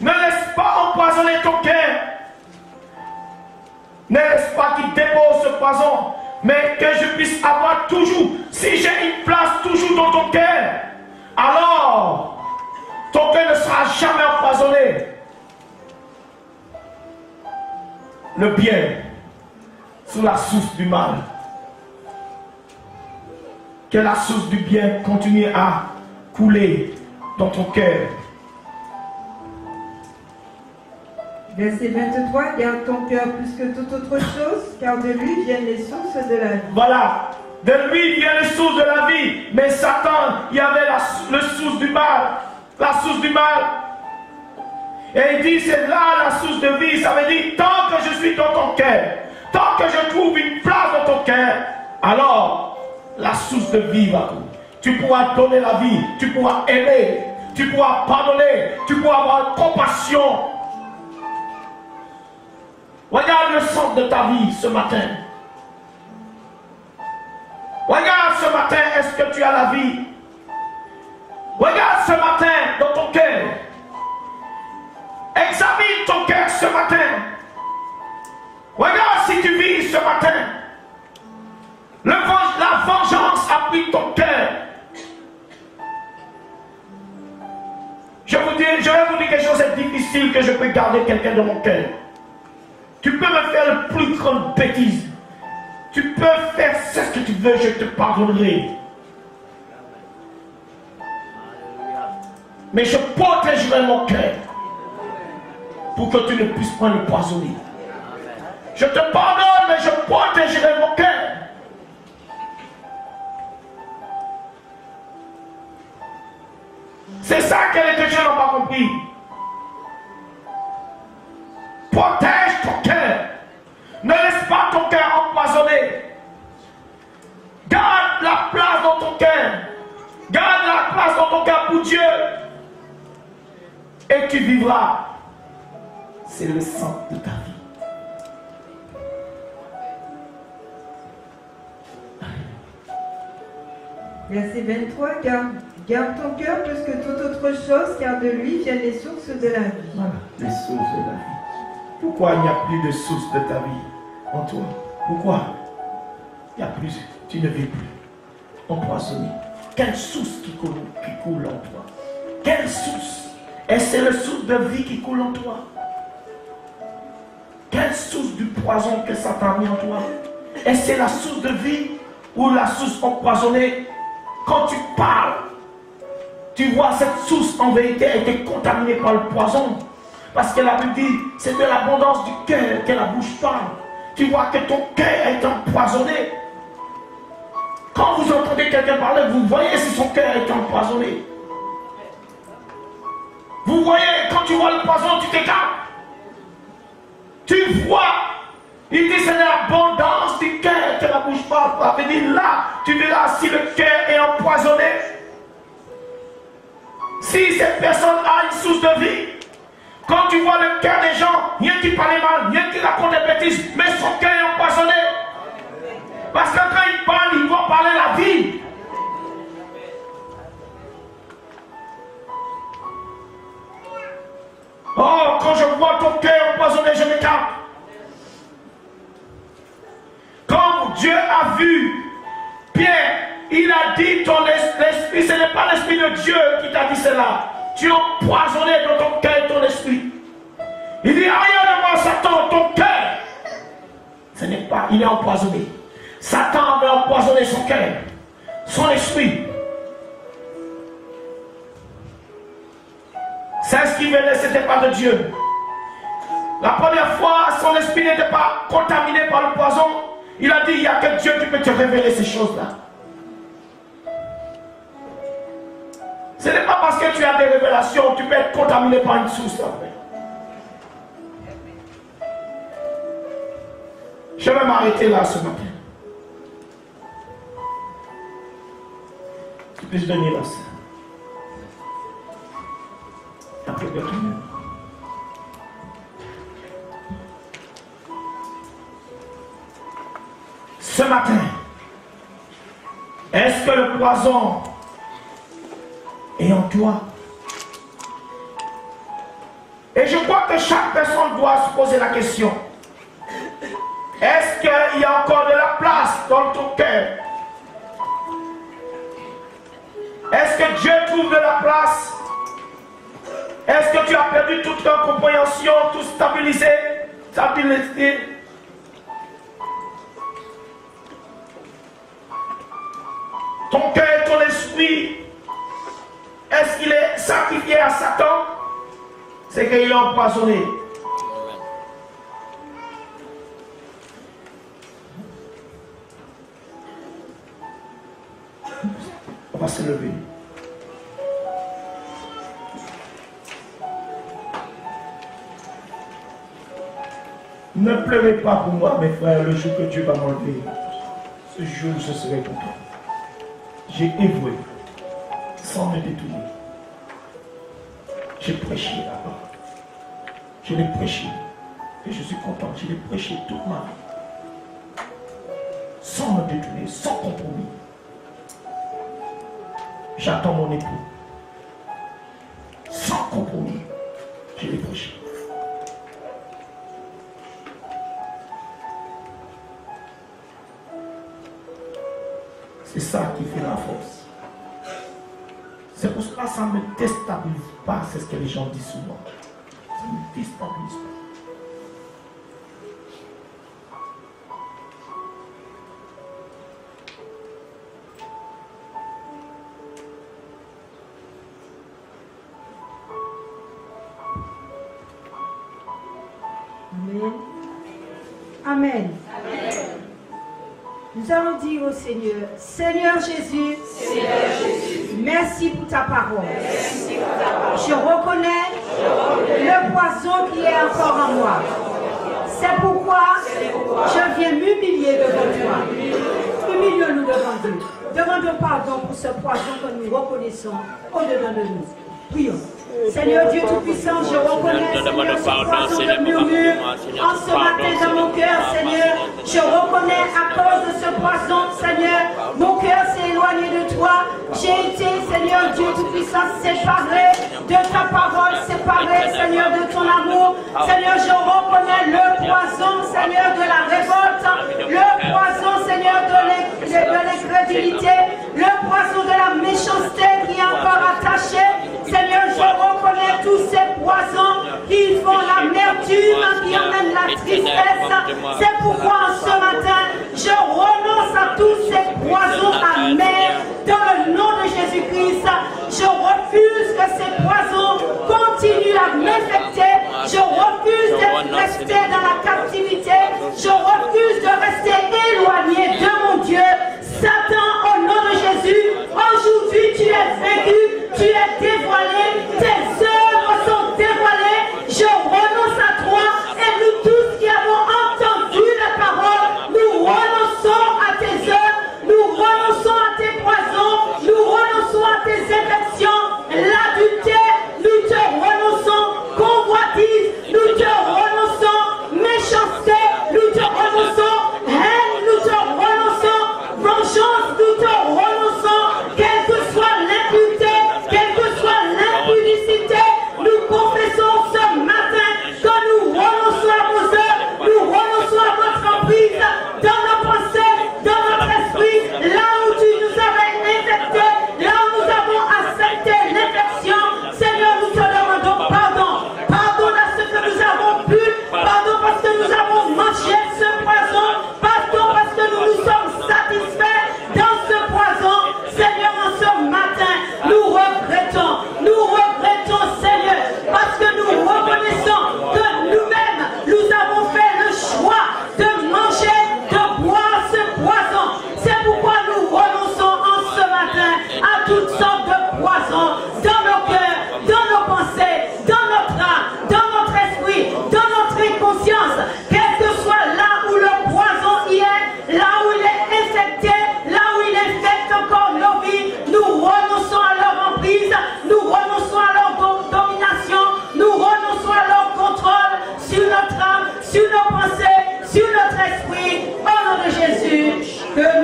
Ne laisse pas empoisonner ton cœur. Ne laisse pas qu'il dépose ce poison. Mais que je puisse avoir toujours, si j'ai une place toujours dans ton cœur, alors ton cœur ne sera jamais empoisonné. Le bien sous la source du mal. Que la source du bien continue à couler dans ton cœur. Verset 23, garde ton cœur plus que toute autre chose, car de lui viennent les sources de la vie. Voilà, de lui viennent les sources de la vie. Mais Satan, il y avait le source du mal. La source du mal. Et il dit, c'est là la source de vie. Ça veut dire, tant que je suis dans ton cœur, tant que je trouve une place dans ton cœur, alors la source de vie va couler. Tu pourras donner la vie, tu pourras aimer, tu pourras pardonner, tu pourras avoir compassion. Regarde le centre de ta vie ce matin. Regarde ce matin, est-ce que tu as la vie? Regarde ce matin dans ton cœur. Examine ton cœur ce matin. Regarde si tu vis ce matin. La vengeance a pris ton cœur. Je vais vous dire quelque chose de difficile que je peux garder quelqu'un dans mon cœur. Tu peux me faire le plus grande bêtise. Tu peux faire ce que tu veux, je te pardonnerai. Mais je protégerai mon cœur pour que tu ne puisses pas le poisonner. Je te pardonne, mais je protégerai mon cœur. C'est ça que les chrétiens n'ont pas compris. Protège ton cœur. Ne laisse pas ton cœur empoisonné. Garde la place dans ton cœur. Garde la place dans ton cœur pour Dieu. Et tu vivras. C'est le centre de ta vie. Verset 23, garde ton cœur plus que toute autre chose, car de lui viennent les sources de la vie. Voilà, les sources de la vie. Pourquoi il n'y a plus de source de ta vie en toi? Pourquoi? Il n'y a plus, tu ne vis plus empoisonné. Quelle source qui coule en toi? Quelle source? Et c'est la source de vie qui coule en toi. Quelle source du poison que Satan a mis en toi? Et c'est la source de vie ou la source empoisonnée? Quand tu parles, tu vois cette source en vérité a été contaminée par le poison. Parce que la Bible dit, c'est de l'abondance du cœur que la bouche parle. Tu vois que ton cœur est empoisonné. Quand vous entendez quelqu'un parler, vous voyez si son cœur est empoisonné. Vous voyez, quand tu vois le poison, tu t'écartes. Tu vois. Il dit c'est l'abondance du cœur que la bouche parle. Ça veut dire là, tu verras si le cœur est empoisonné. Si cette personne a une source de vie. Quand tu vois le cœur des gens, rien qui parle mal, rien qui raconte des bêtises, mais son cœur est empoisonné. Parce que quand il parle, il doit parler la vie. Oh, quand je vois ton cœur empoisonné, je m'écarte. Quand Dieu a vu Pierre, il a dit ton esprit, ce n'est pas l'esprit de Dieu qui t'a dit cela. Tu es empoisonné dans ton cœur et ton esprit. Il dit, regarde-moi Satan, ton cœur. Ce n'est pas, il est empoisonné. Satan avait empoisonné son cœur, son esprit. C'est ce qui venait, ce n'était pas de Dieu. La première fois, son esprit n'était pas contaminé par le poison. Il a dit, il n'y a que Dieu qui peut te révéler ces choses-là. Ce n'est pas parce que tu as des révélations, tu peux être contaminé par une source. Je vais m'arrêter là ce matin. Tu peux venir là. Un peu de tout. Ce matin, est-ce que le poison est en toi? Et je crois que chaque personne doit se poser la question. Est-ce qu'il y a encore de la place dans ton cœur? Est-ce que Dieu trouve de la place? Est-ce que tu as perdu toute ta compréhension, tout stabilisé? Ton cœur et ton esprit, est-ce qu'il est sacrifié à Satan? C'est qu'il est empoisonné. On va se lever. Ne pleurez pas pour moi, mes frères, le jour que Dieu va m'enlever. Ce jour, je serai pour toi. J'ai œuvré sans me détourner. J'ai prêché là-bas. Je l'ai prêché. Et je suis content. Je l'ai prêché toute ma vie. Sans me détourner, sans compromis. J'attends mon époux. Sans compromis. Je l'ai prêché. C'est ça qui fait la force. C'est pour cela que ça ne me déstabilise pas, c'est ce que les gens disent souvent. Ça ne me déstabilise pas. Amen. Amen. Nous allons dire au Seigneur, Seigneur Jésus, merci pour ta parole. Je reconnais le poison qui est encore en moi. C'est pourquoi je viens m'humilier devant toi. Humilions-nous devant Dieu. Demandons pardon pour ce poison que nous reconnaissons au-dedans de nous. Prions. Seigneur Dieu Tout-Puissant, je reconnais, Seigneur, ce poison de murmure en ce matin dans mon cœur, Seigneur. Je reconnais à cause de ce poison, Seigneur, mon cœur s'est éloigné de toi. J'ai été, Seigneur Dieu Tout-Puissant, séparé de ta parole, séparé, Seigneur, de ton amour. Seigneur, je reconnais le poison, Seigneur, de la révolte, le poison, Seigneur, de l'incrédulité, le poison de la méchanceté qui est encore attaché. Seigneur, je reconnais tous ces poisons qui font l'amertume, qui emmènent la tristesse. C'est pourquoi en ce matin, je renonce à tous ces poisons amers. Dans le nom de Jésus-Christ, je refuse que ces poisons continuent à m'infecter.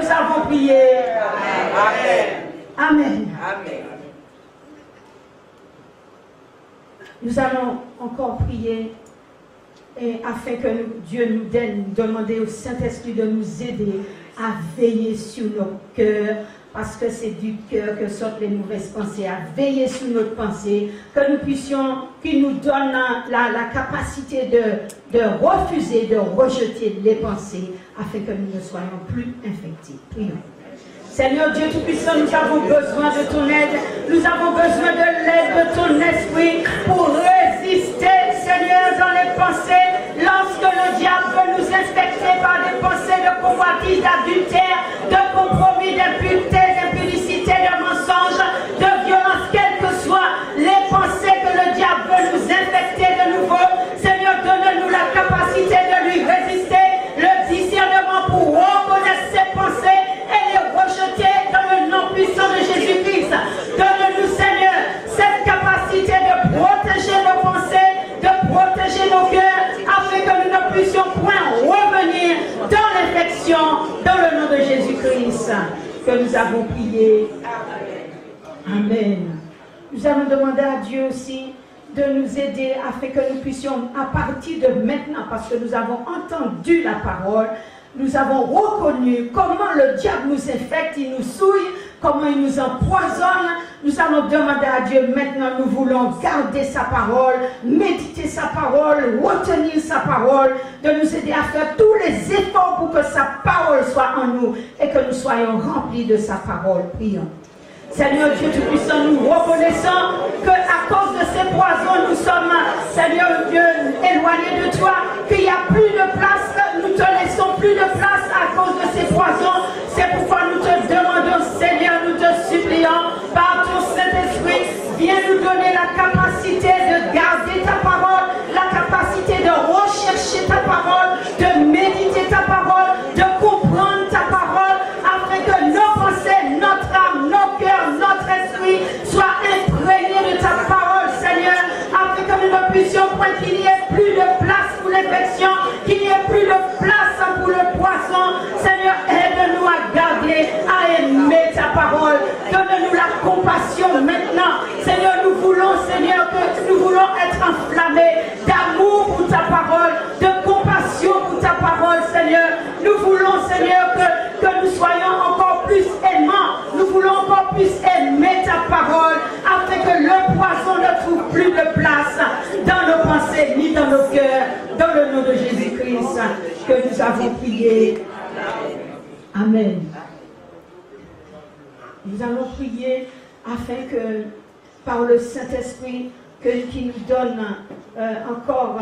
nous avons prié. Amen. Amen. Nous allons encore prier et afin que Dieu nous demander au Saint-Esprit de nous aider à veiller sur nos cœurs, parce que c'est du cœur que sortent les mauvaises pensées, à veiller sur notre pensée, que nous puissions, qu'il nous donne la capacité de refuser, de rejeter les pensées, afin que nous ne soyons plus infectés. Prions. Seigneur Dieu Tout-Puissant, nous avons besoin de ton aide, nous avons besoin de l'aide de ton esprit pour résister, Seigneur, dans les pensées, lorsque le diable veut nous inspecter par des pensées de convoitise, d'adultère, de compromis, d'impureté, d'impudicité, de mensonge, de violence, quelles que soient les pensées que le diable veut nous infecter de nouveau. Seigneur, donne-nous la capacité de lui résister, le discernement pour reconnaître ses pensées et les rejeter dans le nom puissant de Jésus-Christ. Donne-nous, Seigneur, cette capacité de protéger nos pensées, de protéger nos cœurs, afin que nous ne puissions point revenir dans l'infection, dans le nom de Jésus-Christ, que nous avons prié. Amen. Nous allons demander à Dieu aussi de nous aider afin que nous puissions, à partir de maintenant, parce que nous avons entendu la parole, nous avons reconnu comment le diable nous infecte, il nous souille, comment il nous empoisonne. Nous allons demander à Dieu maintenant, nous voulons garder sa parole, méditer sa parole, retenir sa parole, de nous aider à faire tous les efforts pour que sa parole soit en nous et que nous soyons remplis de sa parole. Prions. Seigneur Dieu Tout-Puissant, nous reconnaissons qu'à cause de ces poisons, nous sommes, Seigneur Dieu, éloignés de toi, qu'il n'y a plus de place, nous te laissons plus de place à cause de ces poisons. C'est pourquoi nous te demandons, Seigneur, nous te supplions, par ton Saint-Esprit, viens nous donner la capacité de garder ta parole, la capacité de rechercher ta parole, de méditer ta parole, de comprendre ta parole, afin que nos pensées, notre âme, nos cœurs, notre esprit soient imprégnés de ta parole, Seigneur, afin que nous ne puissions point qu'il n'y ait plus de place pour l'infection, qu'il n'y ait plus de place pour le poisson. Seigneur, aide-nous à garder, à aimer ta parole. Donne-nous la compassion maintenant. Seigneur, nous voulons, Seigneur, que nous voulons être enflammés d'amour pour ta parole, de compassion pour ta parole, Seigneur. Nous voulons, Seigneur, que nous soyons encore plus aimants. Nous voulons encore plus aimer ta parole, afin que le poison ne trouve plus de place dans nos pensées ni dans nos cœurs. Dans le nom de Jésus-Christ que nous avons prié. Amen. Nous allons prier afin que, par le Saint-Esprit, qui nous donne encore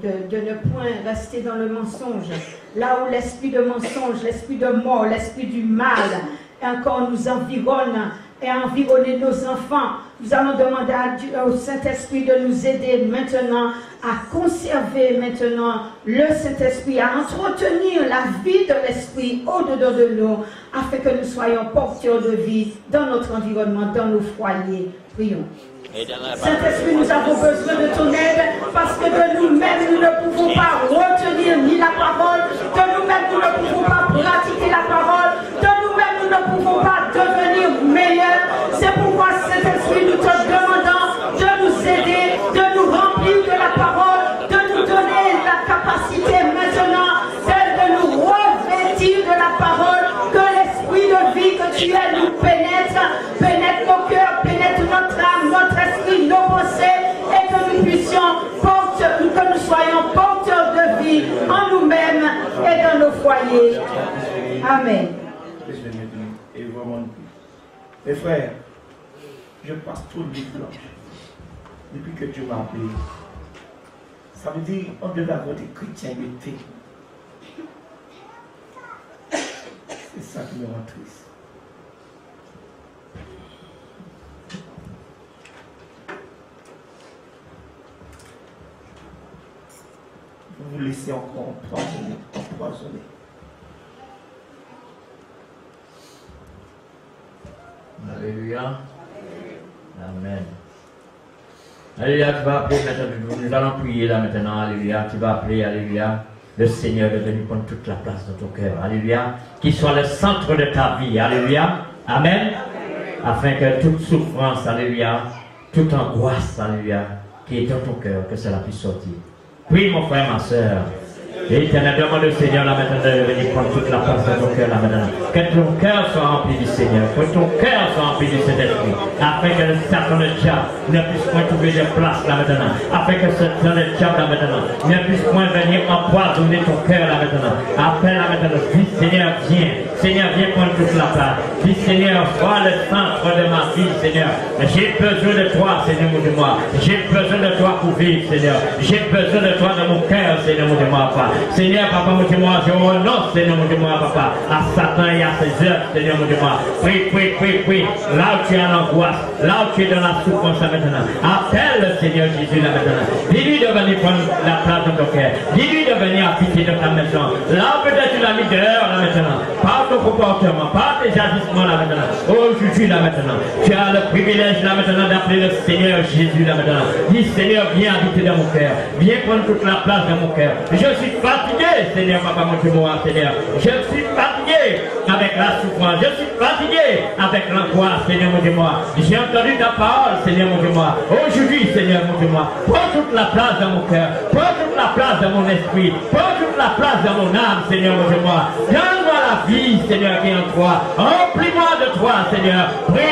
de ne point rester dans le mensonge. Là où l'esprit de mensonge, l'esprit de mort, l'esprit du mal, encore nous environne et environner nos enfants. Nous allons demander au Saint-Esprit de nous aider maintenant à conserver maintenant le Saint-Esprit, à entretenir la vie de l'Esprit au-dedans de nous, afin que nous soyons porteurs de vie dans notre environnement, dans nos foyers. Prions. Saint-Esprit, nous avons besoin de ton aide, parce que de nous-mêmes, nous ne pouvons pas retenir ni la parole, de nous-mêmes, nous ne pouvons pas pratiquer la parole, de nous-mêmes, nous ne pouvons pas devenir meilleurs. C'est pourquoi, Saint-Esprit, nous te demandons de nous aider, de nous remplir de la parole, de nous donner la capacité maintenant, celle de nous revêtir de la parole, que l'esprit de vie que tu es nous pénètre nos cœurs, pénètre notre âme, notre esprit, nos pensées, et que nous puissions que nous soyons porteurs de vie en nous-mêmes et dans nos foyers. Amen. Et vraiment, mes frères, je passe tout le blanche depuis que Dieu m'a appelé. Ça veut dire qu'on devait avoir des chrétienté. C'est ça qui me rend triste. Vous vous laissez encore empoisonner. Alléluia. Amen. Alléluia, tu vas appeler maintenant. Nous allons prier là maintenant. Alléluia. Tu vas appeler. Alléluia. le Seigneur est venu prendre toute la place dans ton cœur. Alléluia. Qu'il soit le centre de ta vie. Alléluia. Amen. Afin que toute souffrance, alléluia, toute angoisse, alléluia, qui est dans ton cœur, que cela puisse sortir. Oui, mon frère, ma soeur. Éternel, demande au Seigneur là maintenant de venir prendre toute la place de ton cœur là maintenant. Que ton cœur soit rempli du Seigneur, que ton cœur soit rempli du Saint-Esprit, afin que le Satan, le diable, ne puisse point trouver de place là maintenant, afin que ce Satan, le diable là maintenant, ne puisse point venir empoisonner ton cœur là maintenant. Appelle là maintenant, dis Seigneur, viens. Seigneur, viens prendre toute la place. Dis Seigneur, sois le centre de ma vie, Seigneur. J'ai besoin de toi, Seigneur, mon Dieu, moi. J'ai besoin de toi pour vivre, Seigneur. J'ai besoin de toi dans mon cœur, Seigneur, mon Dieu, moi, papa. Seigneur, papa, mon Dieu, moi, je renonce, Seigneur, mon Dieu, moi, papa, à Satan et à ses œuvres, Seigneur, mon Dieu, moi. Prie. Là où tu es en angoisse, là où tu es dans la souffrance, là maintenant. Appelle le Seigneur Jésus, là maintenant. Dis-lui de venir prendre la place dans ton cœur. Dis-lui de venir habiter dans ta maison. Là où peut-être tu l'as mis dehors, là maintenant. Par ton comportement, par tes agissements, là maintenant. Aujourd'hui, là maintenant. Tu as le privilège, là maintenant, d'appeler le Seigneur Jésus, là maintenant. Dis, Seigneur, viens habiter dans mon cœur. Viens prendre toute la place dans mon cœur. Je suis fatigué, Seigneur, papa, mon Dieu, moi, Seigneur. Je suis fatigué avec la souffrance. Je suis fatigué avec l'angoisse, Seigneur, mon Dieu, moi. J'ai entendu ta parole, Seigneur, mon Dieu, moi. Aujourd'hui, Seigneur, mon Dieu, moi. Prends toute la place dans mon cœur. Prends toute la place dans mon esprit. Prends toute la place dans mon âme, Seigneur, mon Dieu, moi. Donne-moi la vie, Seigneur, qui est en toi. Remplis-moi de toi, Seigneur. Prie.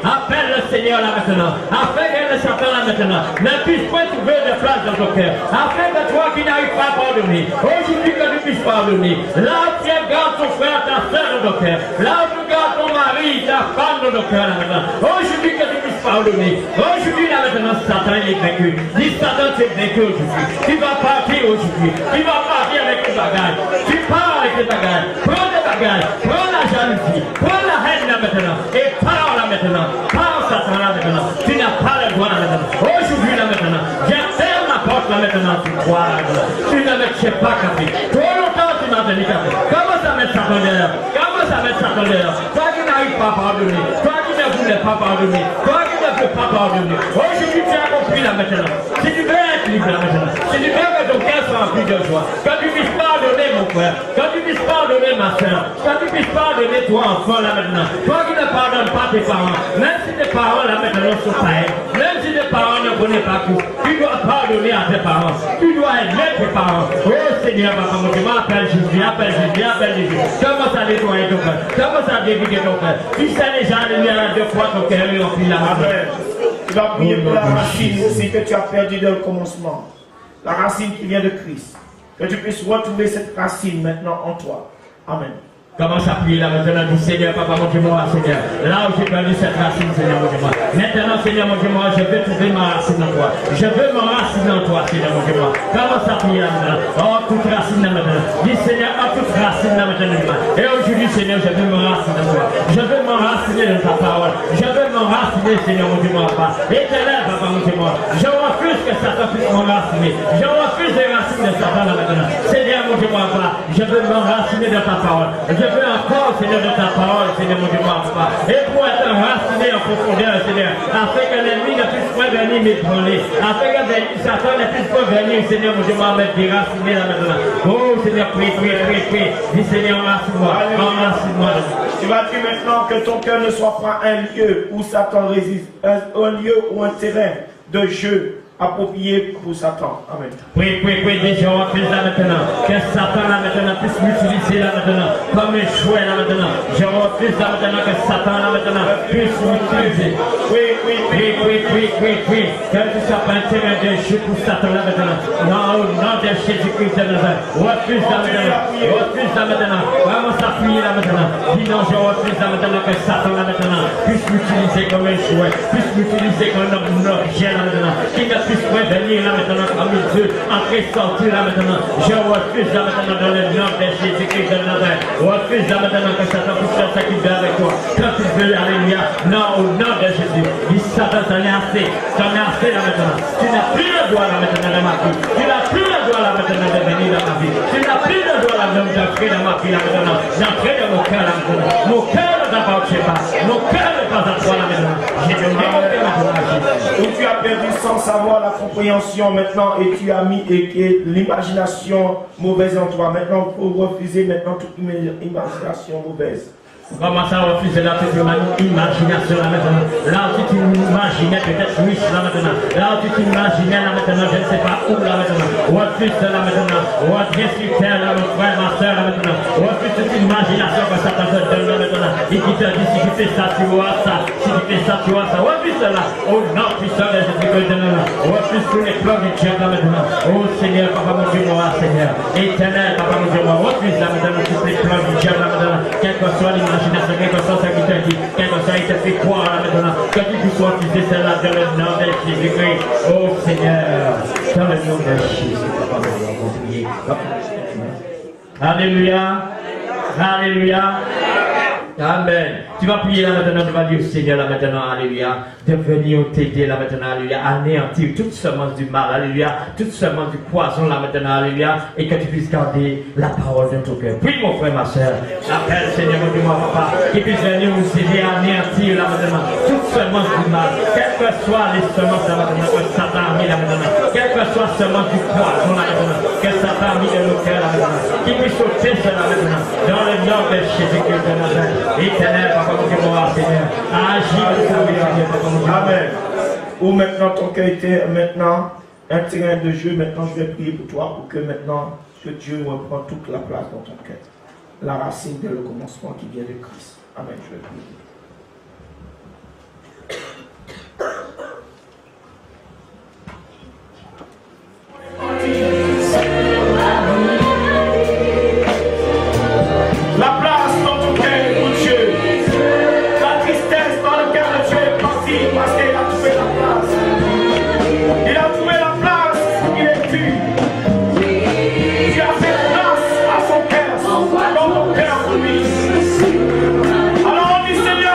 Appelle le Seigneur là maintenant. Afin que le Satan là maintenant ne puisse pas trouver de place dans ton cœur. Afin que toi qui n'arrives pas à pardonner, aujourd'hui que tu puisses pardonner. Là où tu gardes ton frère, ta soeur dans ton cœur. Là où tu gardes ton mari, ta femme dans ton cœur là maintenant. Aujourd'hui que tu puisses pardonner. Aujourd'hui là maintenant, Satan il est vaincu. Dis Satan, tu es vaincu aujourd'hui. Tu vas partir aujourd'hui. Tu vas partir avec tes bagages. Tu pars avec tes bagages. Prends tes bagages. Prends la jalousie. Prends la haine là maintenant. Et pars là maintenant. Pars Satan là maintenant. Tu n'as pas le droit là maintenant. Aujourd'hui là maintenant. Je ferme la porte là maintenant. Tu crois là maintenant. Tu ne me sais pas café. Trop longtemps tu m'as donné café. Comment ça met Satan derrière? Comment ça met Satan derrière? Toi qui n'arrives pas à pardonner. Toi qui ne voulais pas pardonner. Toi qui ne veux pas pardonner. Aujourd'hui tu as compris là maintenant. Si tu veux être libre là maintenant. Si tu veux que ton cœur soit rempli de joie. Quand tu puisses pardonner mon frère. Quand tu puisses pardonner ma soeur. Quand tu puisses pardonner toi enfant là maintenant. Toi qui ne pardonnes pas tes parents. Même si tes parents là maintenant sont pareils. Même si tes parents ne connaissent pas tout. Tu dois pardonner à tes parents. Tu dois aimer tes parents. Oh Seigneur, papa, mon Dieu, appelle Jésus, appelle Jésus. Commence à nettoyer ton cœur. Commence à dévider ton cœur. Tu sais déjà, il y a 2 fois ton cœur est rempli là. Amen. Tu vas prier pour la racine aussi que tu as perdu dès le commencement. La racine qui vient de Christ. Que tu puisses retrouver cette racine maintenant en toi. Amen. Commence à prier là maintenant, dis Seigneur, papa, mon Dieu, moi, Seigneur. Là où j'ai perdu cette racine, Seigneur, mon Dieu, moi. Maintenant, Seigneur, mon Dieu, moi, je veux trouver ma racine en toi. Je veux m'enraciner en toi, Seigneur, mon Dieu, moi. Commence à prier là maintenant. Oh, toute racine là maintenant. Dis Seigneur, oh, toute racine là maintenant. Et aujourd'hui, Seigneur, je veux m'enraciner en toi. Je veux m'enraciner dans ta parole. Je veux m'enraciner, Seigneur, mon Dieu, moi, papa. Éternel, papa, mon Dieu, moi. Je refuse que Satan puisse m'enraciner. Je refuse les racines de Satan là maintenant. Seigneur, mon Dieu, moi, papa. Je veux m'enraciner dans ta parole. Je veux encore, Seigneur, de ta parole, Seigneur, mon Dieu, moi, papa. Et pour être enraciné en profondeur, Seigneur, afin que l'ennemi ne puisse pas venir m'ébranler, afin que Satan ne puisse pas venir, Seigneur, mon Dieu, moi, me déraciner là maintenant. Oh, Seigneur, prie. Dis, Seigneur, enracine-moi. Tu vas dire maintenant que ton cœur ne soit pas un lieu où Satan résiste, un lieu ou un terrain de jeu approprié pour Satan. Amen. Prie, déjà on refuse là maintenant. Que Satan là maintenant puisse m'utiliser là maintenant comme un jouet là maintenant. Je refuse là maintenant que Satan là maintenant puisse m'utiliser. Prie. Que tu sois pas un terrain de jeu pour Satan là maintenant. Non, au nom de Jésus-Christ de Nazareth. Refuse là maintenant. Commence à prier là maintenant. Dis non, je refuse là maintenant que Satan là maintenant puisse m'utiliser comme un jouet, puisse m'utiliser comme un objet là maintenant. Puisse venir là maintenant comme il veut, entrer, sortir là maintenant. Je refuse là maintenant dans le nom de Jésus-Christ de Nazareth. Refuse là maintenant que Satan puisse faire ce qu'il veut avec toi. Quand il veut, alléluia. Non, au nom de Jésus. Dis Satan, t'en es assez là maintenant. Tu n'as plus le droit là maintenant dans ma vie. Tu n'as plus le droit là là maintenant de venir dans ma vie. Tu n'as plus de joie là d'entrer dans ma vie là maintenant. D'entrer dans mon cœur là maintenant. Mon cœur ne t'appartient pas. Mon cœur n'est pas à toi là maintenant. J'ai donné mon cœur maintenant. Où tu as perdu sans savoir la compréhension maintenant et tu as mis l'imagination mauvaise en toi. Maintenant, il faut refuser maintenant toute imagination mauvaise. Comment ça refuser là toute imagination là maintenant. Là où tu t'imaginais peut-être riche là maintenant. Là où tu t'imaginais là maintenant, je ne sais pas où là maintenant. Refuse là maintenant. Refuse là mon frère, ma soeur là maintenant. Refuse toute imagination que ça t'a donné là maintenant. Et qui te dit si tu fais ça, tu vois ça. Si tu fais ça, tu vois ça. Refuse là. Au nom puissant de Jésus-Christ là. Refuse tous les plans du diable là maintenant. Oh Seigneur, Papa mon Dieu, moi Seigneur. Éternel, Papa mon Dieu, moi refuse là maintenant tous les plans du diable là maintenant. Quel que soit l'imagination, quel que soit ce qui te dit, quel que soit il te fait croire là maintenant, que tu puisses refuser cela dans le nom de Jésus-Christ. Oh Seigneur, dans le nom de Jésus, Papa mon Dieu, alléluia, alléluia. Amen. Tu vas prier là maintenant, tu vas dire au Seigneur là maintenant, alléluia, de venir t'aider là maintenant, alléluia, anéantir toute semence du mal, alléluia, toute semence du poison là maintenant, alléluia, et que tu puisses garder la parole de ton cœur. Prie mon frère, ma soeur, appelle Seigneur mon Dieu, mon papa, qui puisse venir nous aider à anéantir là maintenant, toute semence du mal, quelles que soient les semences là maintenant, que Satan a mis là maintenant, quelle que soit semence du poison là maintenant, que Satan a mis dans nos cœurs là maintenant, qui puisse sauter cela maintenant, dans le nom de Jésus-Christ de Nazareth. Éternel, Papa mon Dieu, mon Seigneur, agis de ta vie, Papa mon Dieu. Amen. Ou maintenant ton cœur était maintenant un terrain de jeu, maintenant je vais prier pour toi pour que maintenant que Dieu reprend toute la place dans ton cœur. La racine dès le commencement qui vient de Christ. Amen, je vais prier. La place dans ton cœur pour Dieu. La tristesse dans le cœur de Dieu est partie parce qu'il a trouvé la place. Il a trouvé la place, il est pu. Tu as fait place à son cœur, dans ton cœur pour lui. Alors on dit Seigneur.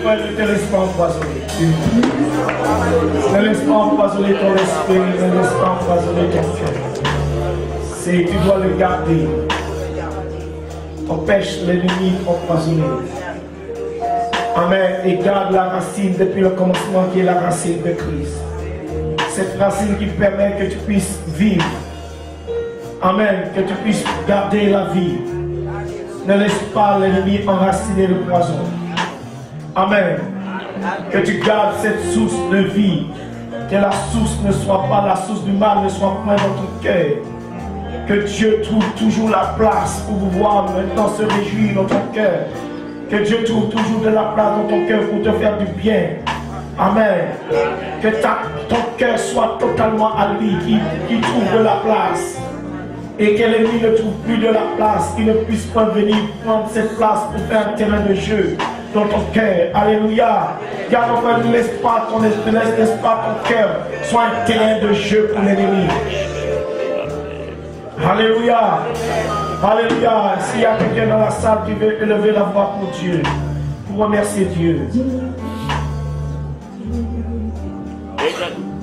frère, ne te laisse pas empoisonner. Ne laisse pas empoisonner ton esprit, ne laisse pas empoisonner ton cœur. Tu dois le garder. Empêche l'ennemi d'empoisonner. Amen. Et garde la racine depuis le commencement qui est la racine de Christ. Cette racine qui permet que tu puisses vivre. Amen. Que tu puisses garder la vie. Ne laisse pas l'ennemi enraciner le poison. Amen. Que tu gardes cette source de vie. Que la source ne soit pas la source du mal, ne soit pas dans ton cœur. Que Dieu trouve toujours la place pour pouvoir maintenant se réjouir dans ton cœur. Que Dieu trouve toujours de la place dans ton cœur pour te faire du bien. Amen. Que ton cœur soit totalement à lui, qui trouve de la place. Et que l'ennemi ne trouve plus de la place, qu'il ne puisse pas venir prendre cette place pour faire un terrain de jeu dans ton cœur. Alléluia. Car enfin, ne laisse pas ton cœur soit un terrain de jeu pour l'ennemi. Alléluia. Alléluia. S'il y a quelqu'un dans la salle qui veut élever la voix pour Dieu, pour remercier Dieu.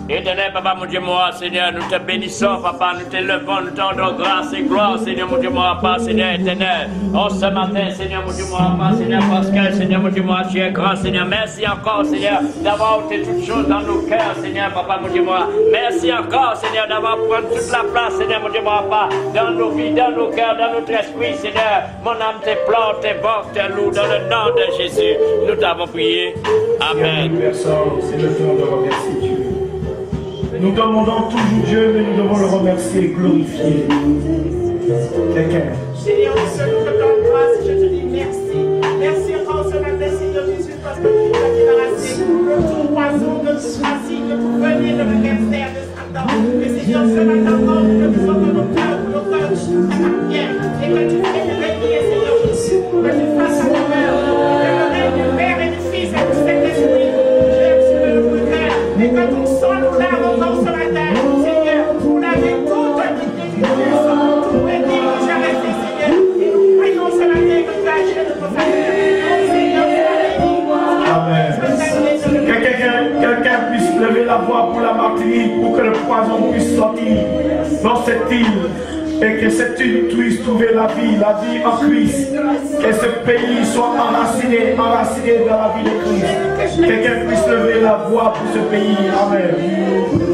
Éternel, Papa, mon Dieu, moi, Seigneur, nous te bénissons, Papa, nous t'élevons, nous te rendons grâce et gloire, Seigneur, mon Dieu, moi, Papa, Seigneur éternel. En ce matin, Seigneur, mon Dieu, moi, Papa, Seigneur, parce que, Seigneur, mon Dieu, moi, tu es grand, Seigneur. Merci encore, Seigneur, d'avoir ôté toutes choses dans nos cœurs, Seigneur, Papa, mon Dieu, moi. Merci encore, Seigneur, d'avoir pris toute la place, Seigneur, mon Dieu, moi, Papa, dans nos vies, dans nos cœurs, dans notre esprit, Seigneur. Mon âme te pleure, te vogue, te loue, dans le nom de Jésus. Nous t'avons prié. Amen. C'est le temps de remercier Dieu. Nous demandons toujours Dieu, mais nous devons le remercier et glorifier. Quelqu'un. Seigneur, je te donne grâce et je te dis merci. Merci encore ce matin, Seigneur Jésus, parce que tu as débarrassé de tout poison, de toute racine, de tout venir de l'adversaire de Satan. Et Seigneur, ce matin encore, nous te disons que nos cœurs bien. Et que tu fais de régner, Seigneur Jésus, que tu fasses à ton cœur. Que le règne du Père et du Fils et du Saint-Esprit, Dieu, sur le cœur. Et que tout soit nous l'avons encore ce matin, Seigneur, pour la vie toute dignité du Dieu. Pour bénir, jamais, Seigneur. Et nous prions ce matin que tu agis de ton Quelqu'un puisse lever la voix pour la Martinique, pour que le poison puisse sortir dans cette île. Et que cette île puisse trouver la vie en Christ. Que ce pays soit enraciné dans la vie de Christ. Quelqu'un puisse lever la voix pour ce pays. Amen.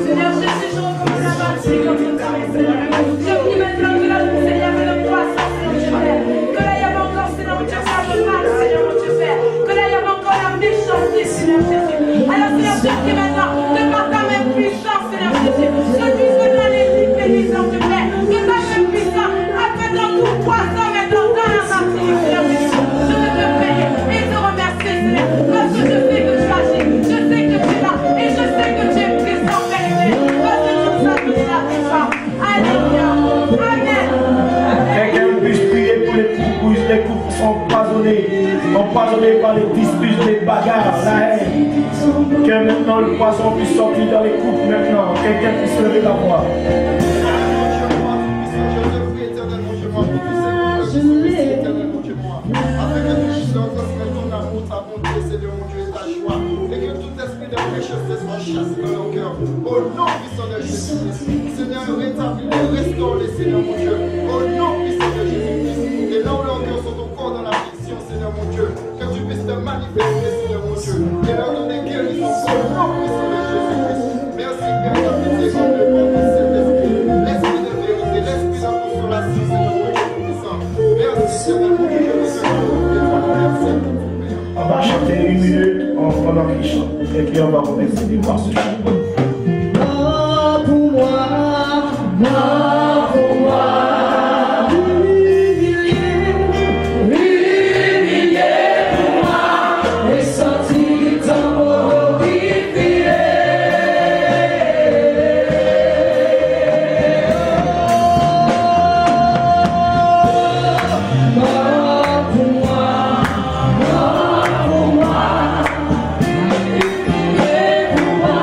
Seigneur Jésus, je recommande la Martinique comme une Seigneur. Je prie maintenant que la Seigneur me le poisson, Seigneur Dieu Père. Que là, il y avait encore, Seigneur mon Dieu, ça me mal, Seigneur mon Dieu Père. Que là, il y avait encore la méchanceté, Seigneur Jésus. Alors, Seigneur, je prie maintenant que par ta même puissance, Seigneur Jésus, je puisse maintenant les libérer, Seigneur Dieu Père. Que ta même puissance, après dans tout poisson, maintenant dans la Martinique, Seigneur Jésus. Je veux te payer et te remercier, Seigneur. Parce que je sais que tu agis, je sais que tu es là et je sais que tu es présent, Père. Parce que tout ça, tout ça, tout ça. Alléluia. Amen. Quelqu'un puisse prier pour les couples qui sont empoisonnés par les disputes, les bagarres, la haine. Que maintenant le poison puisse sortir dans les couples maintenant. Quelqu'un puisse lever la voix. Au nom puissant de Jésus, Seigneur, rétablis-les, restaure-les, Seigneur mon Dieu. Au nom puissant de Jésus-Christ, et là où leurs cœurs sont encore dans l'affliction, Seigneur mon Dieu, que tu puisses te manifester, Seigneur mon Dieu, et leur donner guérison au nom puissant de Jésus-Christ. Merci, Père, de pitié, comme le bon de Saint-Esprit, l'esprit de vérité, l'esprit de consolation, Seigneur mon Dieu puissant. Merci, Seigneur mon Dieu, merci. On va chanter 1 minute pendant qu'il chante. Et puis on va remercier Dieu par ce chant. Mort pour moi, mort pour moi. Humilié pour moi, et sorti du temps glorifié. Mort pour moi, mort pour moi. Humilié pour moi,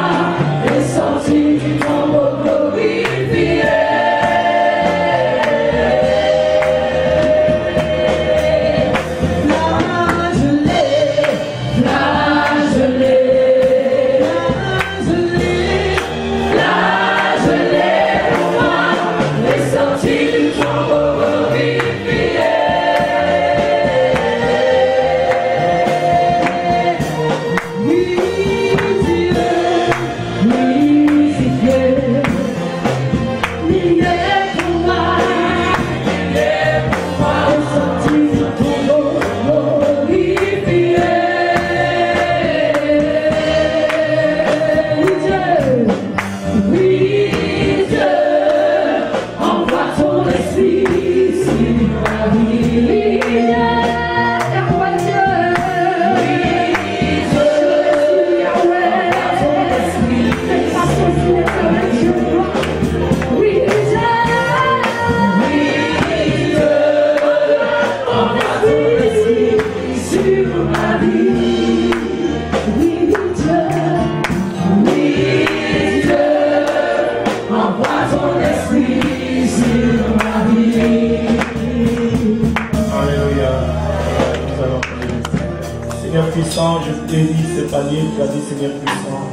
Puissant, je bénis ce panier, tu as dit Seigneur puissant,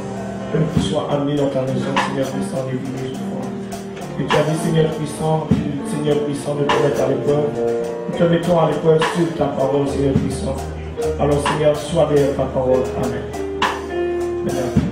que tu sois amené dans ta maison, Seigneur puissant, les vies et tu as dit Seigneur puissant, de te mettre à l'épreuve. Nous te mettons à l'épreuve sur ta parole, Seigneur puissant. Alors Seigneur, sois derrière ta parole. Amen. Amen.